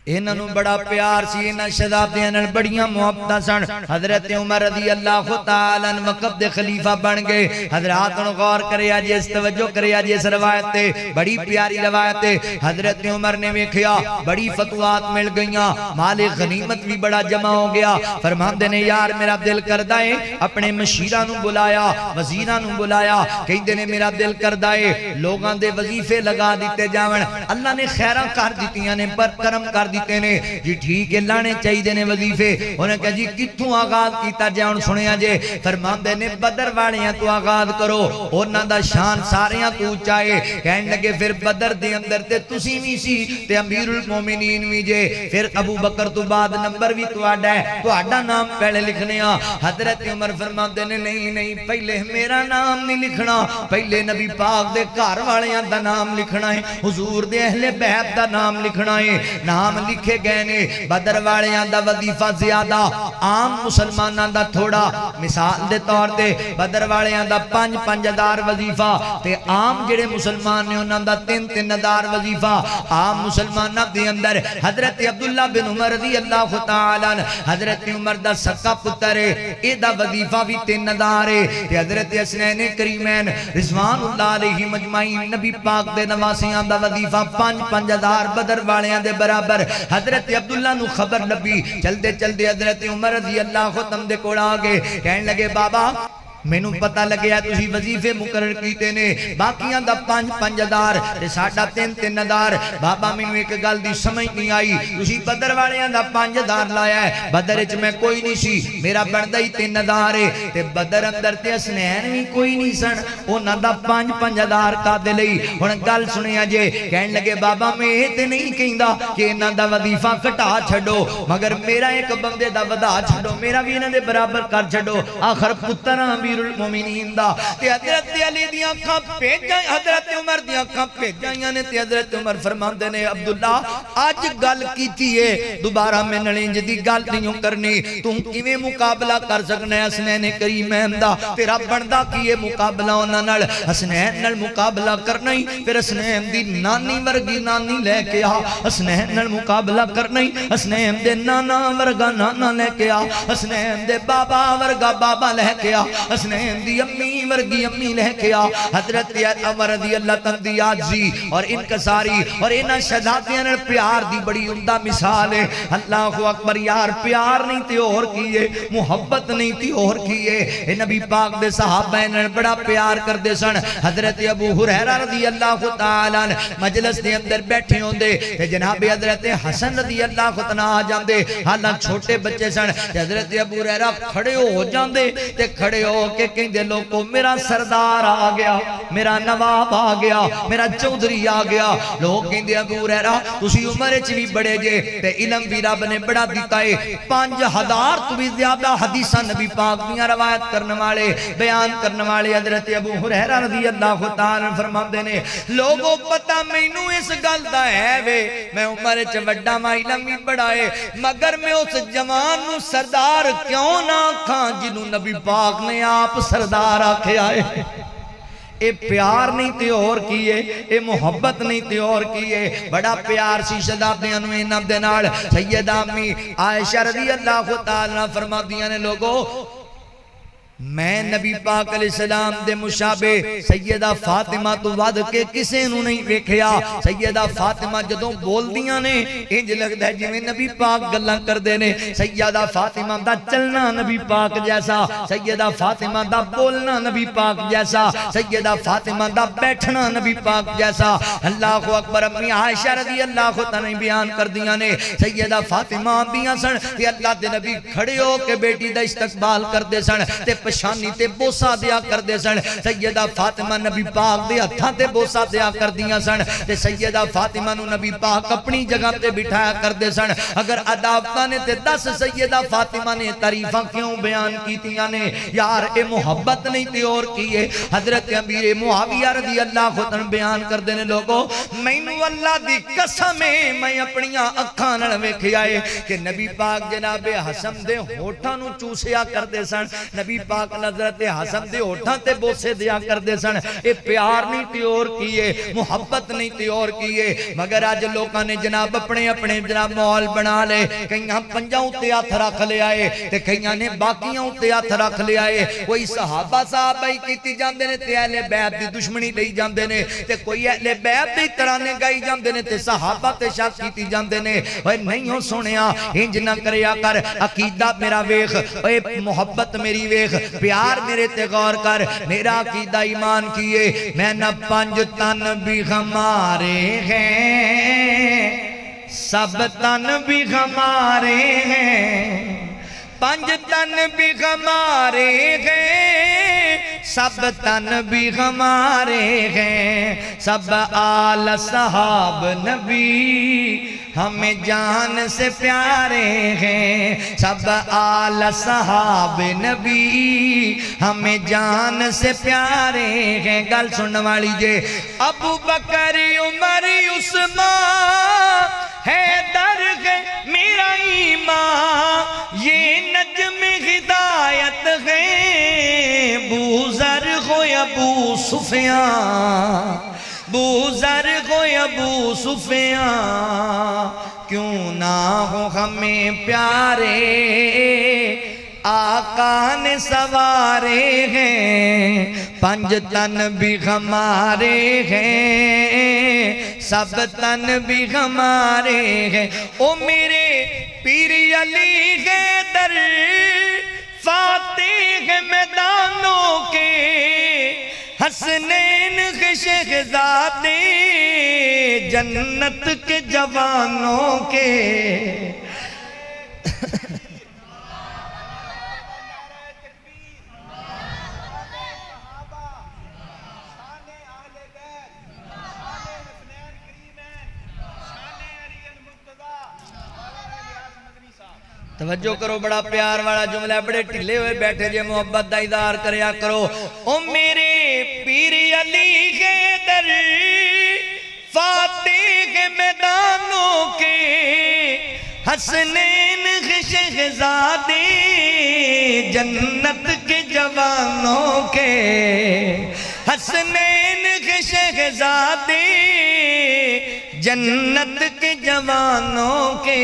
انہوں بڑا پیار سی انہاں شہزادیاں نال بڑیاں محبتاں سن حضرت عمر رضی اللہ تعالیٰ عنہ وقت دے خلیفہ بن گئے حضرات انہوں غور کرے آجی اس توجہ کرے آجی اس روایت تے بڑی پیاری روایت تے حضرت عمر نے ویکھیا بڑی فتوات مل گئیاں مال غنیمت بھی بڑا جمع ہو گیا فرماندے نے یار میرا دل کردہ ہے اپنے مشیرانوں بلایا وزیرانوں بلایا کہندے نے میرا دل کردہ ہے لوگاں دے وظیفے لگا دیتے جاون اللہ نے خیرہ کر دیتیاں نے پر کرم کر دیتے نے جی ٹھیک ہے لانے چاہیے نے وظیفے انہیں کہا جی کتھوں آغاز کیتا جائے ان سنیا جے فرماندے نے بدر والیاں تو آغاز کرو انہاں دا شان ساریاں تو چاہے کہنے لگے پھر بدر دے اندر تے تسی بھی سی تے امیر المومنین بھی جے پھر ابو بکر تو بعد نمبر بھی تو آڈا ہے تو آڈا نام پہلے لکھنے حضرت عمر فرماندے نے نہیں پہلے میرا نام نہیں لکھنا پہلے نبی پاک دے گھر والیاں دا نام لکھنا ہے حضور دے اہل بیت دا نام لکھنا ہے نام لکھے گئے نے بدر والیاں دا وظیفہ زیادہ عام مسلماناں دا تھوڑا مثال دے طور تے بدر والیاں دا 5,000 وظیفہ تے عام جڑے مسلمان نے انہاں دا 3,000 وظیفہ عام مسلماناں دے اندر حضرت عبداللہ بن عمر رضی اللہ تعالیٰ حضرت عمر دا سکا پتر ہے اے دا وظیفہ بھی 3,000 ہے تے حضرت حسنین کریمین رضوان اللہ علیہ مجمعین نبی پاک دے نواسیاں دا وظیفہ 5,000 بدر والیاں دے برابر حضرت عبداللہ نو خبر لبی چلدے چلدے حضرت عمر رضی اللہ عنہ دے کوڑ آگے کہنے لگے بابا میں نو پتہ لگیا تُسی وظیفے مقرر کیتے نے باقیاں دا 5,000 تے ساڑھا 3,000 بابا میں نو ایک گل دی سمجھ نہیں آئی تُسی بدر والیاں دا 5,000 لایا ہے بدر اچ میں کوئی نہیں سی میرا بندہ ہی 3,000 ہے تے بدر اندر تے حسنین بھی کوئی نہیں سن انہاں دا 5,000 کا دے لئی ہن گل سنیا جے کہن لگے بابا میں اے تے نہیں کہندا کہ انہاں دا وظیفہ گھٹا چھڈو مگر میرا ایک بندے دا ودا چھڈو میرا بھی انہاں دے برابر کر چھڈو آخر پتراں امیر المومنین دا تے حضرت علی دیاں کھاں پیجائیں حضرت عمر دیاں کھاں پیجائیں نے تے حضرت عمر فرماندے نے عبداللہ آج گل کیتی ہے دوبارہ میں نلینج دی گل نہیں کرنی تم کیویں مقابلہ کر سکنے حسنین کریمین دا تیرا بندہ کیے مقابلہ انہاں نال حسنین نال مقابلہ کرنا ہی پھر حسنین دی نانی ورگی نانی لے کے آ حسنین نال مقابلہ کرنا ہی حسنین دے نانا ورگا نانا لے کے آ حسنین دے بابا ورگا بابا لے کے آ حسنین دی امی ورگی امی لے کے آ حضرت عمر رضی اللہ تندی آجزی اور انکساری اور انہاں شہداتیاں نے پیار دی بڑی عمدہ مثال ہے اللہ اکبر یار پیار نہیں تے اور کیے محبت نہیں تے اور کیے اے نبی پاک دے صحابہ نے بڑا پیار کر دے سن حضرت ابو ہریرہ رضی اللہ تعالیٰ مجلس دے اندر بیٹھے ہوں دے تے جناب حضرت حسن رضی اللہ تعالیٰ آ جان دے حالاں چھوٹے بچے سن حضرت ابو ہریرہ کھڑے ہو جان دے تے کھڑے ہو کہ کہیں دے لوگوں میرا سردار آ گیا میرا نواب آ گیا میرا چودھری آ گیا لوگ کہیں دے ابو ہریرہ تسی عمر چ بھی بڑے جے تے علم بھی رب نے بڑا دیتا ہے 5,000 تو بھی زیادہ حدیثاں نبی پاک دیاں روایت کرنے والے بیان کرنے والے حضرت ابو ہریرہ رضی اللہ تعالیٰ فرماندے نے لوگوں پتہ مینوں اس گل دا ہے وے میں عمر چ وڈا ما علم بھی بڑا ہے مگر میں اس جوان نو سردار کیوں نہ کھاں جنوں نبی پاک نے آپ سردار آکھے آئے اے پیار نہیں تے اور کیے اے محبت نہیں تے اور کیے بڑا پیار سی شہزادیاں نو انہاں دے نال سیدہ امی عائشہ رضی اللہ تعالیٰ فرما دیاں نے لوگوں میں نبی پاک علیہ السلام دے مشابہ سیدہ فاطمہ تو ود کے کسے نو نہیں ویکھیا سیدہ فاطمہ جدوں بول دیاں نے انج لگدا ہے جویں نبی پاک گلاں کردے نے سیدہ فاطمہ دا چلنا نبی پاک جیسا سیدہ فاطمہ دا بولنا نبی پاک جیسا سیدہ فاطمہ دا بیٹھنا نبی پاک جیسا اللہ اکبر امی عائشہ رضی اللہ تعالیٰ بیان کر دیاں نے سیدہ فاطمہ بیاں سن تے اللہ دے نبی کھڑے ہو کے بیٹی دا استقبال کردے سن تے پشانی تے بوسا دیا کر دے سن سیدہ فاطمہ نبی پاک دے ہتھاں تے بوسا دیا کر دیا سن تے سیدہ فاطمہ نو نبی پاک اپنی جگہ تے بٹھایا کر دے سن اگر عداوتہ نے تے 10 سیدہ فاطمہ نے تعریفاں کیوں بیان کیتیاں نے یار اے محبت نہیں تے اور کیے حضرت امیر معاویہ رضی اللہ عنہ بیان کر دینے لوگوں مینوں اللہ دی قسم ہے میں اپنیاں اکھاں نال ویکھیا اے کہ نبی پاک جناب حسن دے ہونٹاں نو چوسیا کر دے سن نبی پاک نظرت حسن دے ہوٹھاں تے بوسے دیا کر دے سن اے پیار نہیں تے اور کیے محبت نہیں تے اور کیے مگر آج لوکاں نے جناب اپنے اپنے جناب مال بنا لے کئیاں پنجاں اُتے ہاتھ رکھ لے آئے تے کئیاں نے باقیاں اُتے ہاتھ رکھ لے آئے کوئی صحابہ صحابہ ہی کیتی جاندے نے تے اہل بیت دی دشمنی لئی جاندے نے تے کوئی اہل بیت دی ترانے گائی جاندے نے تے صحابہ تے شک کیتی جاندے نے اوے نہیں ہو سنیا انج نہ کریا کر عقیدہ میرا ویکھ اوے محبت میری ویکھ پیار میرے تے غور کر میرا عقیدہ ایمان کیے میں نہ 5 تن بھی ہمارے ہیں سب تن بھی ہمارے ہیں، پنج تن بھی ہمارے ہیں، سب تن بھی ہمارے ہیں، سب آل صحاب نبی ہمیں جان سے پیارے ہیں، سب آل صحاب نبی ہمیں جان سے پیارے ہیں۔ گل سننے والی جے، ابو بکر عمر عثمان حیدر ہے میرا ایمان، یہ نجم ہدایت ہے، بوذر ہو ابو سفیان، بوذر ہو ابو سفیان، کیوں نہ ہو ہمیں پیارے آقا نے سوارے ہیں، پنج تن بھی ہمارے ہیں، سب تن بھی ہمارے ہیں۔ او میرے پیر علی حیدر فاتح میدانوں کے، حسنین کے شہزادے جنت کے جوانوں کے، توجہ کرو، بڑا پیار والا جملہ ہے، بڑے ٹھلے ہوئے بیٹھے جے، محبت دا اظہار کریا کرو۔ او میرے پیر علی حیدر فاتح میدانوں کے، حسنین کے شہزادے جنت کے جوانوں کے، حسنین کے شہزادے جنت کے جوانوں کے،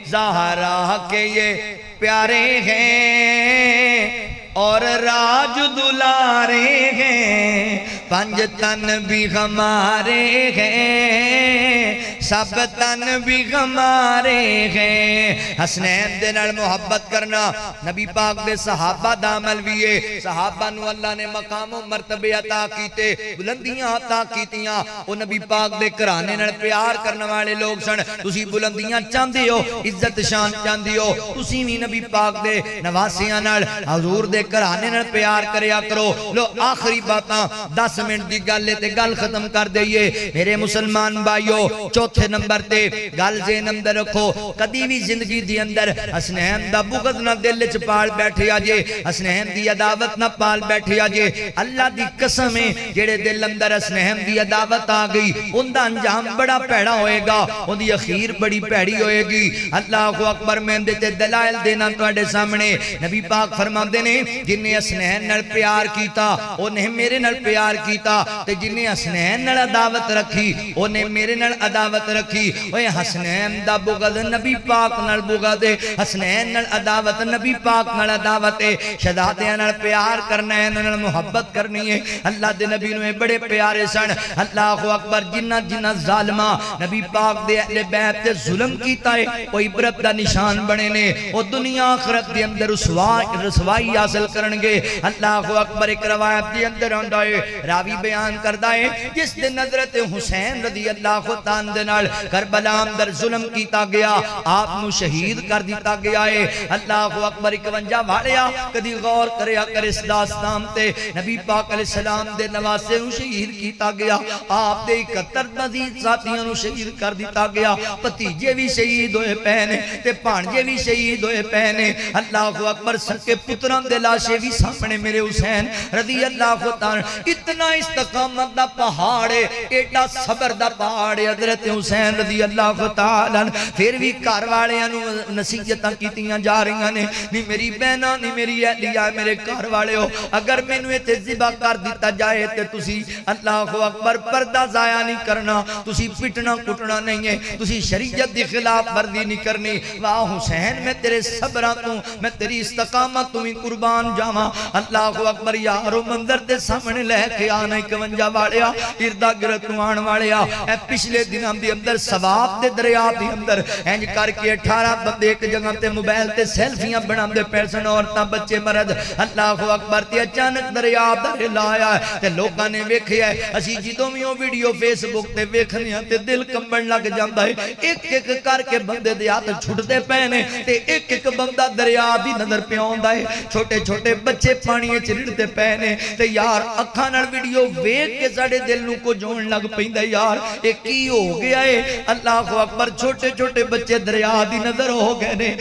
زہرا کے یہ پیارے ہیں اور راج دلارے ہیں، پنج تن بھی ہمارے ہیں، سب تن بھی ہمارے ہیں۔ حسنین دے نال محبت کرنا نبی پاک دے صحابہ دا عمل بھی ہے، صحابہ نو اللہ نے مقام و مرتبے عطا کیتے، بلندیاں عطا کیتیاں، او نبی پاک دے کرانے نال پیار کرنے والے لوگ سن۔ تسی بلندیاں چاندے ہو، عزت شان چاندے ہو، تسی بھی نبی پاک دے نواسیاں نال حضور دے کرانے نال پیار کریا کرو۔ لو آخری باتاں 10 منٹ دی گل تے گل ختم کر دئیے میرے مسلمان بھائیو۔ چوتھے نمبر تے گل ذہن اندر رکھو، کدی بھی زندگی دی اندر حسنین دا بغض نہ دل وچ پال بیٹھے آجے، حسنین دی عداوت نہ پال بیٹھے آجے۔ اللہ دی قسم ہے جڑے دل اندر حسنین دی عداوت آ گئی، ان دا انجام بڑا پیڑا ہوئے گا، ان دی اخیر بڑی پیڑی ہوئے گی۔ اللہ اکبر، میں دیتے دلائل دینا تواڈے سامنے۔ نبی پاک فرماندے نے جنہیں حسنین نال پیار کیتا انہیں میرے نال پیار کیتا، تے جنہیں حسنین نال عداوت رکھی انہیں میرے نال عداوت رکھی۔ اوہ حسنین دا بغض نبی پاک نال بغض ہے، حسنین نال عداوت نبی پاک نال عداوت ہے۔ شہزادیاں نال پیار کرنا ہے، نال محبت کرنی ہے۔ اللہ دے نبی نو بڑے پیارے سن۔ اللہ اکبر، جنہ جنہ ظالمہ نبی پاک دے اہل بیت تے ظلم کیتا ہے، وہ عبرت دا نشان بنے نے، وہ دنیا آخرت دے اندر رسوائی حاصل کرنگے۔ اللہ اکبر، ایک روایت دے اندر آندا ہے، راوی بیان کردا ہے، جس دن حضرت حسین رضی اللہ تعالیٰ دے نال کربلا اندر ظلم کیتا گیا، آپ نو شہید کر دیتا گیا ہے۔ اللہ اکبر، 51 والیا کدی غور کریا کر اس داستان تے، نبی پاک علیہ السلام دے نواسے نو شہید کیتا گیا، آپ دے 71 مزید ساتھیاں نو شہید کر دیتا گیا، بھتیجے بھی شہید ہوئے پہنے تے بھانجے بھی شہید ہوئے پہنے۔ اللہ اکبر، سکے پتران دے لاشے بھی سامنے میرے حسین رضی اللہ تعالیٰ۔ اتنا استقامت دا پہاڑ ہے، ایڈا صبر دا پہاڑ ہے حضرت حسین رضی اللہ تعالیٰ۔ پھر بھی گھر والیاں نو نصیحتاں کیتیاں جا رہی نے، نہیں میری بہناں، نہیں میری اہلیہ، میرے گھر والے ہو، اگر مینوں ایتھے ذبح کر دیتا جائے تے تسی اللہ اکبر پردہ ضائع نہیں کرنا، تسی پٹنا کٹنا نہیں ہے، تسی شریعت دی خلاف ورزی نہیں کرنی۔ واہ حسین، میں تیرے صبراں تو، میں تیری استقامت تو ہی قربان جاواں۔ اللہ اکبر، یارو منظر دے سامنے لے کے آنا 51 والیا، اردا گرد آن والیا، اے پچھلے دنوں دی دے اندر ثواب دے دریا دے اندر انج کر کے 18 بندے ایک جگہ تے موبائل تے سیلفیاں بناندے پیسن عورتاں بچے مرد اللہ اکبر تے اچانک دریا دا لایا تے لوکاں نے ویکھیا اسی جدوں وی او ویڈیو فیس بک تے ویکھنے ہاں تے دل کمبن لگ جاندا ہے ایک ایک کر کے بندے دے ہاتھ چھٹدے پے نے تے ایک ایک بندہ دریا دی نظر پہ آوندا ہے چھوٹے چھوٹے بچے پانی وچ رڑدے پے نے تے یار اکھاں نال ویڈیو ویکھ کے ساڈے دل نوں کو جون لگ پیندا یار اے کی ہو گیا ہے اللہ اکبر چھوٹے چھوٹے بچے دریا دی نظر ہو گئے نے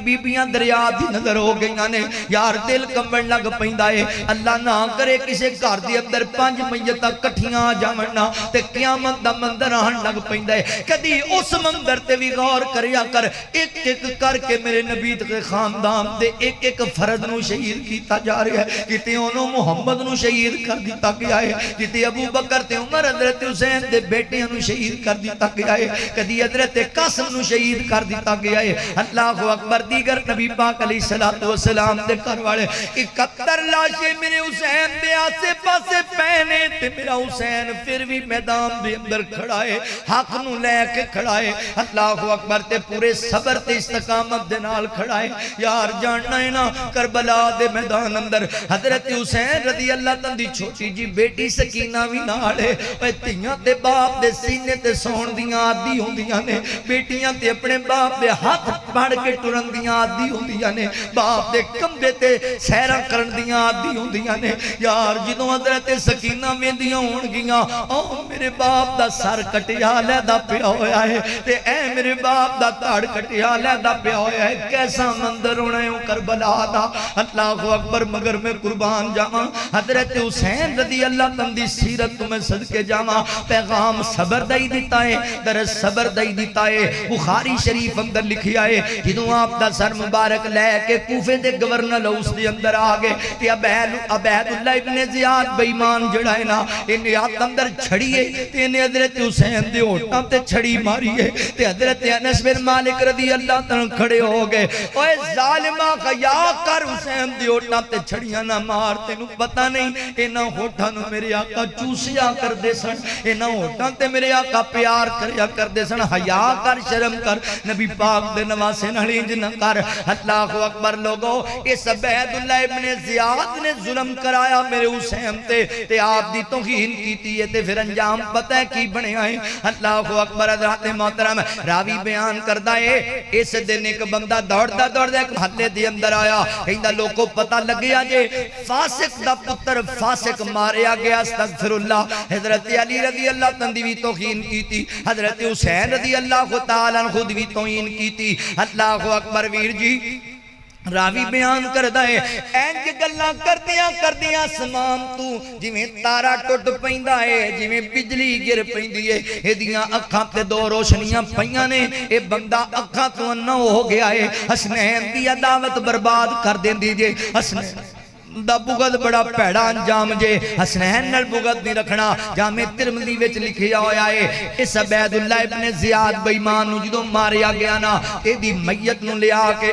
بیبیاں دریا دی نظر ہو گئیاں نے یار دل کمبن لگ پیندا ہے اللہ نہ کرے کسے گھر دے اندر 5 میتاں کٹھیاں آ جاون نا تے قیامت دا منظر آن لگ پیندا ہے کدی اس منظر تے بھی غور کریا کر ایک ایک کر کے میرے نبی دے خاندان دے ایک ایک فرد نو شہید کیتا جا رہا ہے کتے انہوں محمد نو شہید کر دیتا گیا ہے کتے ابو بکر تے عمر حضرت حسین دے بیٹے نو شہید کر دیتا گیا ہے کدی حضرت قاسم نو شہید کر دیتا گیا ہے اللہ اکبر دیگر نبی پاک علیہ السلام دے گھر والے 71 لاشیں میرے حسین دے آسے پاسے پہنے تے میرا حسین پھر بھی میدان دے اندر کھڑا ہے حق نو لے کے کھڑا ہے اللہ اکبر تے پورے صبر تے استقامت دے نال کھڑا ہے یار جاننا ہے نا کربلا دے میدان اندر حضرت حسین رضی اللہ تن دی چھوٹی جی بیٹی سکینہ بھی نال ہے اے تیاں تے باپ دے سینے تے سون دیاں عادی ہوندیاں نے بیٹیاں تے اپنے باپ دے ہاتھ پھڑ کے ٹرن دیاں عادی ہوندیاں نے باپ دے کمبے تے سیراں کرن دیاں عادی ہوندیاں نے یار جدوں حضرت سکینہ ویندیاں ہون گیاں او میرے باپ دا سر کٹیا لیدا پیا ہویا ہے تے اے میرے باپ دا تاڑ کٹیا لیدا پیا ہویا ہے کیسا منظر ہونا ہے کربلا دا اللہ اکبر مگر میں قربان جاواں حضرت حسین رضی اللہ تن دی سیرت تمہیں صدقے جاواں پیغام صبر دائی دیتا ہے درس صبر دائی دیتا ہے بخاری شریف اندر لکھیا ہے جدوں آپ دا سر مبارک لے کے کوفے دے گورنر ہاؤس دے اندر آگے تے عبید اللہ ابن زیاد بیمان جڑا ہے نا انہیں ہاتھ اندر چھڑی ہے تے انہیں حضرت حسین دے ہوٹاں تے چھڑی ماری ہے تے حضرت انس بن مالک رضی اللہ تن کھڑے ہو گئے اوے ظالمہ خیا کر حسین دے ہوٹاں تے چھڑیاں نہ مار تینوں پتہ نہیں انہاں ہوٹاں نو میرے آقا چوسیا کر دے سن انہاں ہوٹاں تے میرے آقا پیار کریا کر دے سن حیا کر شرم کر نبی پاک دے نواسے نال انج نہ کر اللہ اکبر لوگو اس عبید اللہ ابن زیاد نے ظلم کرایا میرے حسین تے آپ دی توہین کیتی ہے تے پھر انجام پتہ ہے کی بنیا ہے اللہ اکبر حضرات محترم راوی بیان کردا ہے اس دن ایک بندہ دوڑدا ایک محلے دے اندر آیا کہندا لوکو پتہ لگیا جے فاسق دا پتر فاسق ماریا گیا استغفر اللہ حضرت علی رضی اللہ تن دی توہین کیتی حضرت حسین رضی اللہ تعالی عنہ خود بھی توہین کیتی اللہ اکبر ویر جی راوی بیان کردہ ہے اینج گلاں کردیاں سمان تو جویں تارا ٹوٹ پیندا ہے جویں بجلی گر پیندی ہے ایدیاں اکھاں تے 2 روشنیاں پیاں نے اے بندہ اکھاں تو انا ہو گیا ہے حسنین دی عداوت برباد کر دیندی جے حسنین دا بغض بڑا پیڑا انجام جے حسنین نال بغض نہیں رکھنا جامع ترمذی وچ لکھیا ہویا ہے اس عبید اللہ ابن زیاد بے ایمان نو جدوں ماریا گیا نا ایدی میت نو لیا کے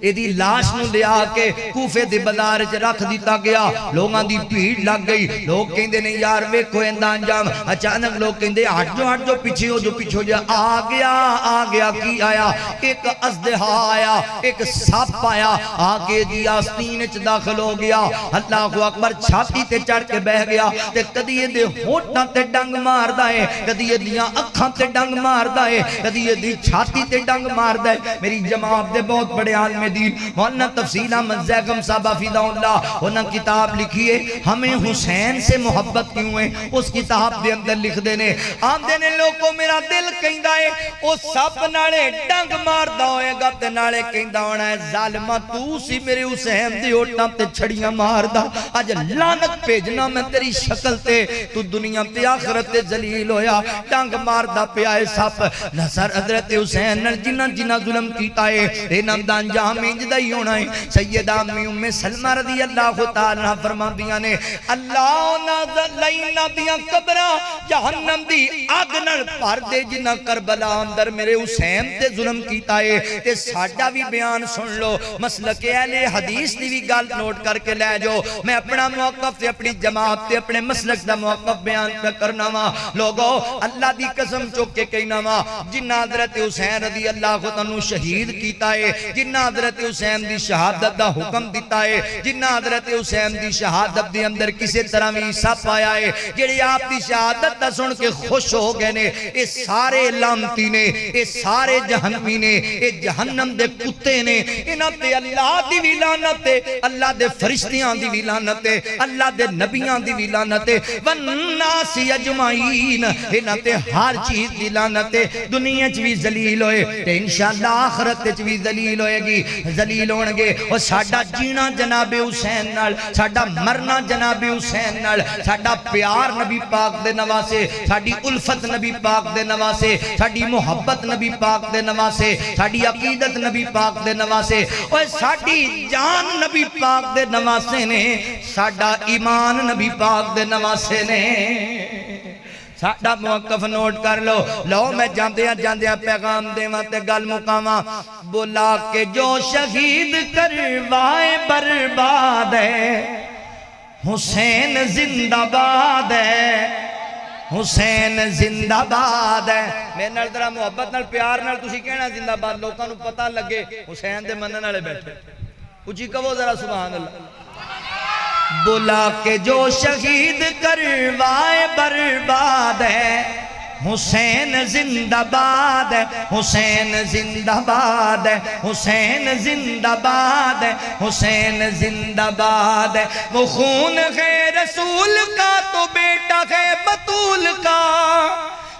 ایدی لاش نو لے آکے کوفے دے بازار وچ رکھ دیتا گیا لوگاں دی بھیڑ لگ گئی لوگ کہندے نے یار ویکھو ایندا انجام اچانک لوگ کہندے ہٹ جو پیچھے ہو جو پیچھے ہو جا آ گیا کی آیا ایک اژدہا آیا ایک سپ آیا آگے دی آستین وچ داخل ہو گیا اللہ اکبر چھاتی تے چڑھ کے بیٹھ گیا تے کدی دے ہونٹاں تے ڈنگ ماردا ہے کدی دیاں اکھاں تے ڈنگ ماردا ہے کدی دی چھاتی تے ڈنگ ماردا ہے میری جماعت دے بہت بڑے عالم دین مولانا تفصیل احمد زیغم صاحب حفظہ اللہ انہاں کتاب لکھی ہے ہمیں حسین سے محبت کیوں ہے اس کتاب دے اندر لکھ دینے آمدے نے لوگوں میرا دل کہندا ہے او سب نالے ڈنگ ماردا ہوئے گا تے نالے کہندا ہونا ہے ظالمہ تو سی میرے حسین دی ہوٹاں تے چھڑیاں ماردا اج لعنت بھیجنا میں تیری شکل تے تو دنیا تے آخرت تے ذلیل ہویا ڈنگ ماردا پیا ہے سب نظر حضرت حسین جنہ ظلم کیتا ہے انہاں دا انجام انجام انجدہ ہی ہونا ہے. سیدہ ام سلمہ رضی اللہ تعالیٰ فرماندیاں نے اللہ نہ دیاں قبرہ جہنم دی آگ نال بھر دے جنہ کربلا اندر میرے حسین تے ظلم کیتا ہے. تے ساڈا بھی بیان سن لو, مسلک اہل حدیث دی بھی گل نوٹ کر کے لے جاؤ. میں اپنا موقف تے اپنی جماعت تے اپنے مسلک دا موقف بیان پہ کرنا وا. لوگو اللہ دی قسم چوک کے کہنا وا, جنہ حضرت حسین رضی اللہ عنہ شہید کیتا ہے, جنہ حضرت حسین دی شہادت دا حکم دیتا ہے, جنہ حضرت حسین دی شہادت دی اندر کسی طرح بھی حصہ پایا ہے, جڑی آپ دی شہادت دا سن کے خوش ہو گئے نے, اے سارے لامتی نے, اے سارے جہنمی نے, اے جہنم دے کتے نے. انہاں تے اللہ دی بھی لعنت ہے, اللہ دے فرشتیاں دی بھی لعنت ہے, اللہ دے نبیاں دی بھی لعنت ہے, والناس اجمعین, انہاں تے ہر چیز دی لعنت ہے. دنیا چ بھی ذلیل ہوئے تے انشاءاللہ آخرت چ بھی ذلیل ہوئے گی, ذلیل ہون گے. اور ساڈا جینا جناب حسین نال, ساڈا مرنا جناب حسین نال, ساڈا پیار نبی پاک دے نواسے, ساڈی الفت نبی پاک دے نواسے, ساڈی محبت نبی پاک دے نواسے, ساڈی عقیدت نبی پاک دے نواسے, اور ساڈی جان نبی پاک دے نواسے نے, ساڈا ایمان نبی پاک دے نواسے نے. ساڈا موقف نوٹ کر لو. لو میں جاندیاں پیغام دیواں تے گل مکاواں. بولا کہ جو شہید کروائے برباد ہے, حسین زندہ باد ہے, حسین زندہ باد ہے. میرے نال ذرا محبت نال پیار نال تسی کہنا زندہ باد, لوکاں نوں پتہ لگے حسین دے منن والے بیٹھے. اچھی کہو ذرا سبحان اللہ. بولا کہ جو شہید کروائے برباد ہے, حسین زندہ باد ہے, حسین زندہ باد ہے, حسین زندہ باد ہے, حسین زندہ باد ہے. وہ خون ہے رسول کا تو بیٹا ہے بطول کا,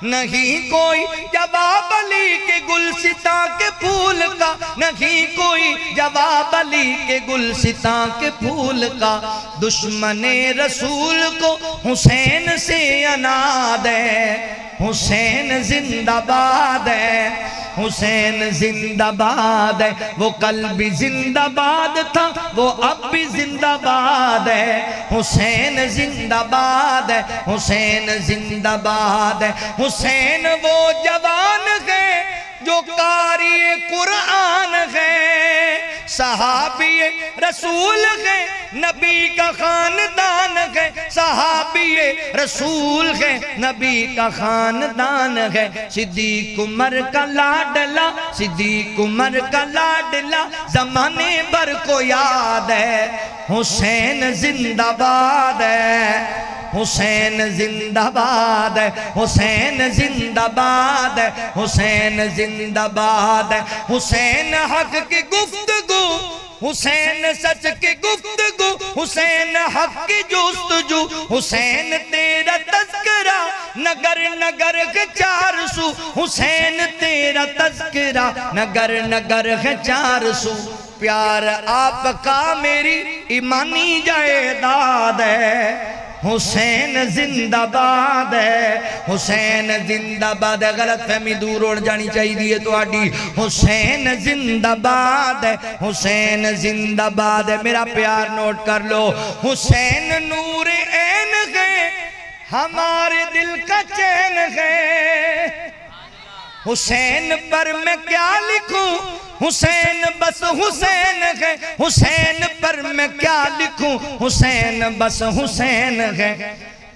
نہیں کوئی جواب علی کے گلستاں کے پھول کا, نہیں کوئی جواب علی کے گلستاں کے پھول کا. دشمن رسول کو حسین سے عناد ہے, حسین زندہ باد ہے, حسین زندہ باد ہے. وہ کل بھی زندہ باد تھا, وہ اب بھی زندہ باد ہے, حسین زندہ باد ہے, حسین زندہ باد ہے. حسین وہ جوان ہے جو قاری قرآن ہے, صحابی رسول ہے, نبی کا خاندان ہے, صحابی رسول ہے, نبی کا خاندان ہے. صدیق عمر کا لاڈلا, صدیق عمر کا لاڈلا, زمانے بھر کو یاد ہے, حسین زندہ باد ہے, حسین زندہ باد ہے, حسین زندہ باد ہے, حسین زندہ باد ہے. حسین حق کی گفتگو, حسین سچ کی گفتگو, حسین حق کی جستجو, حسین تیرا تذکرہ نگر نگر کے 400, حسین تیرا تذکرہ نگر نگر کے 400. پیار آپ کا میری ایمانی جائیداد ہے, حسین زندہ باد ہے, حسین زندہ باد ہے. غلط فہمی دور اڑ جانی چاہیے تو آڈی. حسین زندہ باد ہے, حسین زندہ باد ہے. میرا پیار نوٹ کر لو. حسین نور عین ہے, ہمارے دل کا چین ہے, حسین پر میں کیا لکھوں, حسین بس حسین ہے, حسین پر میں کیا لکھوں, حسین بس حسین ہے.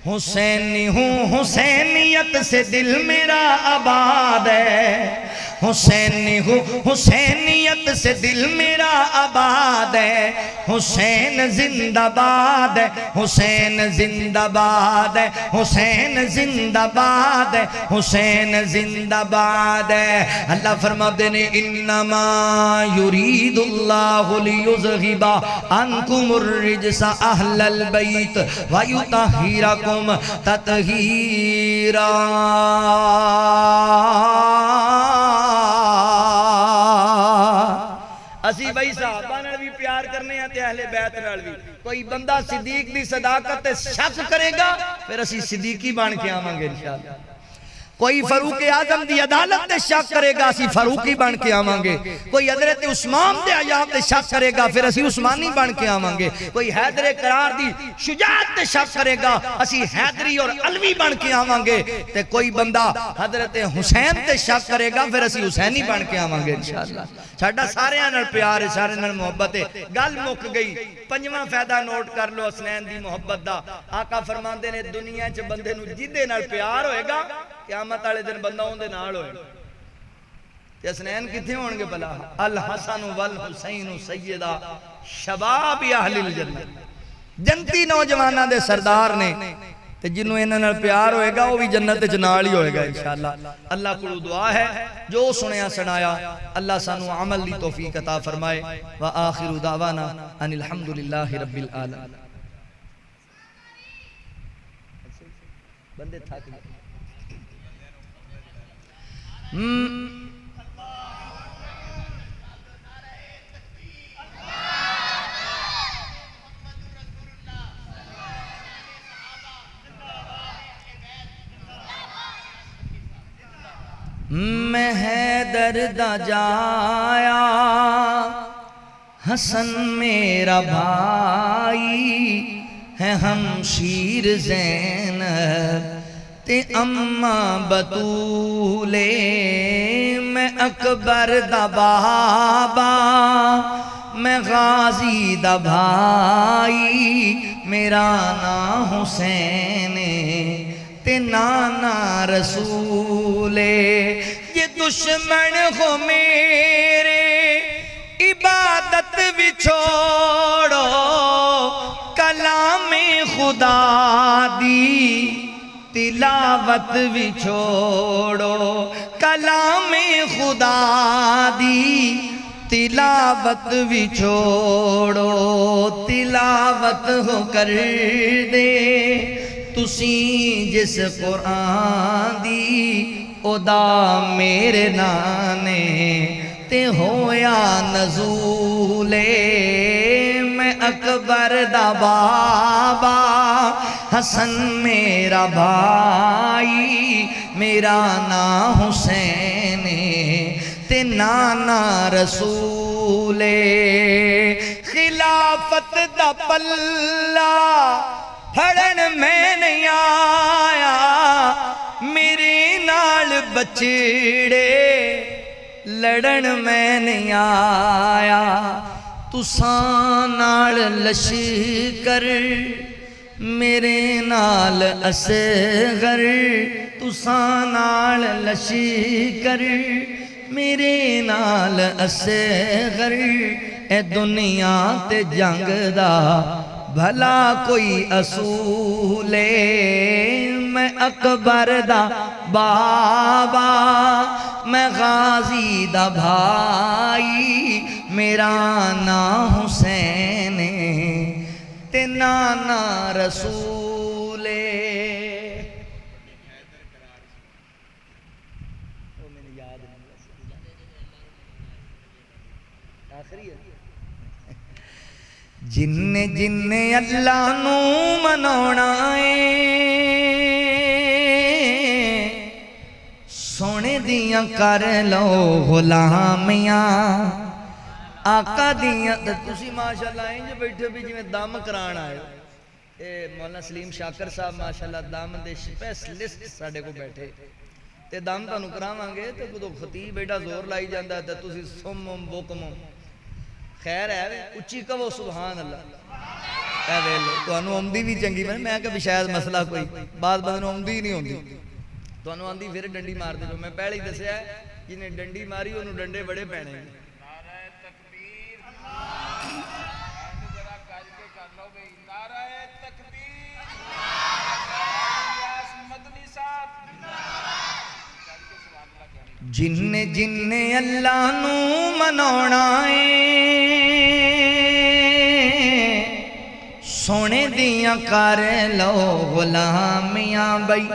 حسینی ہوں, حسینیت سے دل میرا آباد ہے, حسینی ہوں, حسینیت سے دل میرا آباد ہے. حسین زندہ باد ہے, حسین زندہ باد ہے, حسین زندہ باد ہے, حسین زندہ باد ہے. اللہ فرماتے ہیں انما یرید اللہ لیذہب عنکم الرجس اہل البیت ویطہرکم تطہیرا. اسی بھائی صحابہ نال بھی پیار کرنے ہیں تے اہل بیت نال بھی. کوئی بندہ صدیق دی صداقت تے شک کرے گا, پھر اسی صدیقی بن کے آواں گے انشاءاللہ. کوئی فاروق اعظم دی عدالت دے شک کرے گا اسی فاروقی بن کے آوانگے، کوئی حضرت عثمان دے عیاب دے شک کرے گا پھر اسی عثمانی بن کے آوانگے، کوئی حیدر قرار دی شجاعت دے شک کرے گا اسی حیدری اور علوی بن کے آوانگے، تے کوئی بندہ حضرت حسین دے شک کرے گا پھر اسی حسینی بن کے آوانگے انشاءاللہ۔ ساڈا سارے نال پیار ہے، سارے نال محبت ہے۔ گل مک گئی، پنجواں فائدہ نوٹ کر لو حسنین دی محبت دا۔ آقا فرماندے نے دنیا چ بندے نو جدے نال پیار ہوئے گا قیامت والے دن بندہ اون دے نال ہوئے گا۔ تے حسنین کتھے ہون گے بلا؟ الحسن والحسین سیدہ شباب اہل الجنہ، جنتی نوجواناں دے سردار نے، تے جنوں انہاں نال پیار ہوئے گا وہ بھی جنت وچ نال ہی ہوئے گا انشاءاللہ۔ اللہ کو دعا ہے جو سنیا سنایا اللہ سانو عمل دی توفیق عطا فرمائے۔ وآخر دعوانا ان الحمدللہ رب العالمین۔ بندے تھک گئے۔ میں حیدر دا جایا حسن میرا بھائی ہے ہمشیر زینب تے اماں بطولے، میں اکبر دا بابا میں غازی دا بھائی، میرا نام حسین تے نانا رسولے، یہ دشمن ہو میرے عبادت بھی چھوڑو، کلام خدا دی تلاوت بھی چھوڑو، کلام خدا دی تلاوت بھی چھوڑو، تلاوت ہو کر دے تسی جس قرآن دی او دا میرے نانے تے ہویا نزولے، میں اکبر دا بابا حسن میرا بھائی، میرا نام حسین تے نانا رسولے، خلافت دا پلہ پھڑن میں نہیں آیا، میرے نال بچڑے لڑن میں نہیں آیا، تساں نال لشکر میرے نال اصغر، تساں نال لشکر میرے نال اصغر، اے دنیا تے جنگ دا بھلا کوئی اصولے، میں اکبر دا بابا میں غازی دا بھائی، میرا نام حسین تے نانا رسولے۔ جن جن اللہ نو منونا ہے سونے دیاں کر لو غلامیاں، آقا دیاں تسی ماشاءاللہ انج بیٹھے بھی جی میں دم کران آئے، اے مولانا سلیم شاکر صاحب ماشاءاللہ دم دے سپیشلسٹ ساڑے کو بیٹھے، تے دم تانوں کراواں گے تے کدو خطیب بیٹا زور لائی جاندہ ہے تے تسی سمم بکمم، خیر ہے اچھی کہو سبحان اللہ، اے ویلو تو انہوں امدی بھی چنگی میں کہ شاید مسئلہ کوئی بعض بدنوں امدی نہیں ہوندی، تو انہوں آندھی پھر ڈنڈی مار دے جو میں پہلے ہی دسیا ہے جنہیں ڈنڈی ماری انہوں ڈنڈے بڑے پینے ہیں۔ نعرہ تکبیر، ذرا کاج کے کر لو بھئی، نعرہ تکبیر، مدنی صاحب، جن جن اللہ نو منونا ہے سونے دیاں کر لو غلامیاں بھئی،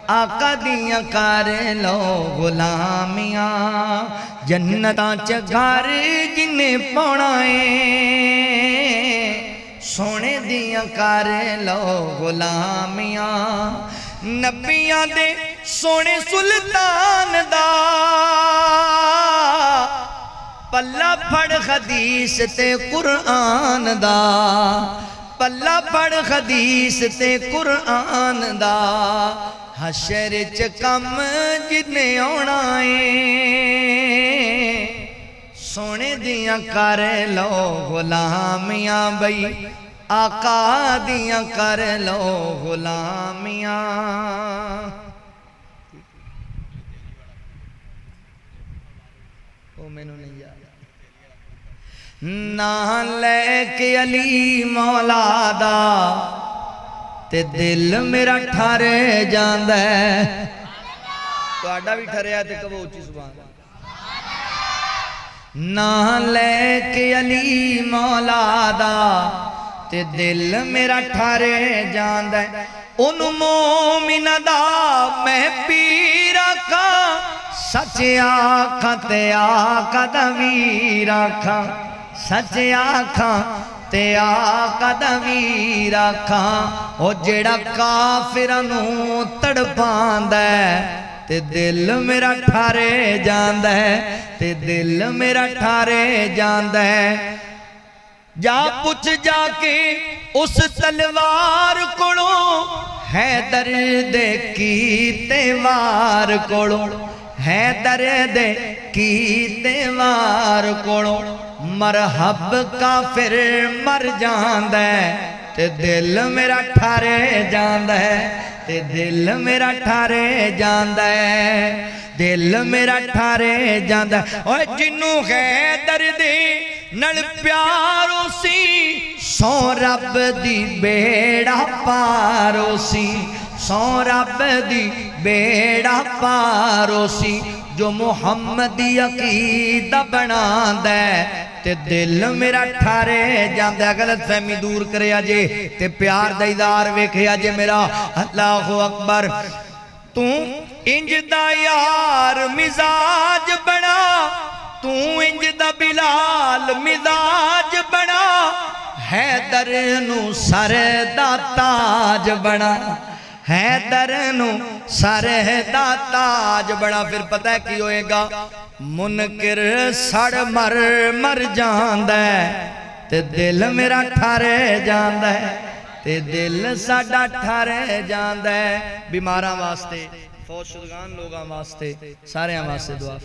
آقا دیاں کر لو غلامیاں، جنتاں چ گھر جنہیں پاؤنا ہے سونے دیاں کر لو غلامیاں، نبیاں دے سونے سلطان دا پلا پھڑ حدیث تے قرآن دا پلا پھڑ حدیث تے قرآن دا حشر چ کم جنے آنا ہے سونے دیاں کر لو غلامیاں بھئی آقا دیاں کر لو غلامیاں میں نے نہیں یاد نہ لے کے علی مولا دا تے دل میرا ٹھارے جاندہ ہے تو آڈا بھی ٹھارے آتے کبھو اچھی سبحان اللہ نہ لے کے علی مولا دا تے دل میرا ٹھارے جاندہ ہے ان مومن دا میں پیرا کا سچ آکھاں تے آقا دا ویر آکھاں سچ آکھاں تے آقا دا ویر آکھاں او جیڑا کافرانوں تڑپاندہ ہے تے دل میرا ٹھارے جاندہ ہے تے دل میرا ٹھارے جاندہ ہے جا پوچھ جا کے اس تلوار کوڑو ہے درد کی تیوار کوڑو ہے درد کی تیوار کوڑو مرحب کافر مر جاندہ ہے تے دل میرا ٹھارے جاندہ ہے تے دل میرا ٹھارے جاندہ ہے دل میرا ٹھارے جاندہ ہے اوہ جنوں ہے درد نل پیارو سی سو رب دی بیڑا پارو سی سو رب دی بیڑا پارو سی جو محمدی عقیدہ بنا دے تے دل میرا ٹھارے جاندہ غلط فہمی دور کرے آجے تے پیار دیدار ویکھے آجے میرا اللہ اکبر تو انج دا یار مزاج بنا تو انج دا بلال مزاج بنا حیدر نو سر دا تاج بنا حیدر نو سر دا تاج بنا پھر پتہ ہے کی ہوئے گا منکر سڑ مر مر جاندہ ہے تے دل میرا ٹھارے جاندہ ہے تے دل ساڑا ٹھارے جاندہ ہے بیماراں واسطے فوج شدگان لوگاں واسطے سارے واسطے دعا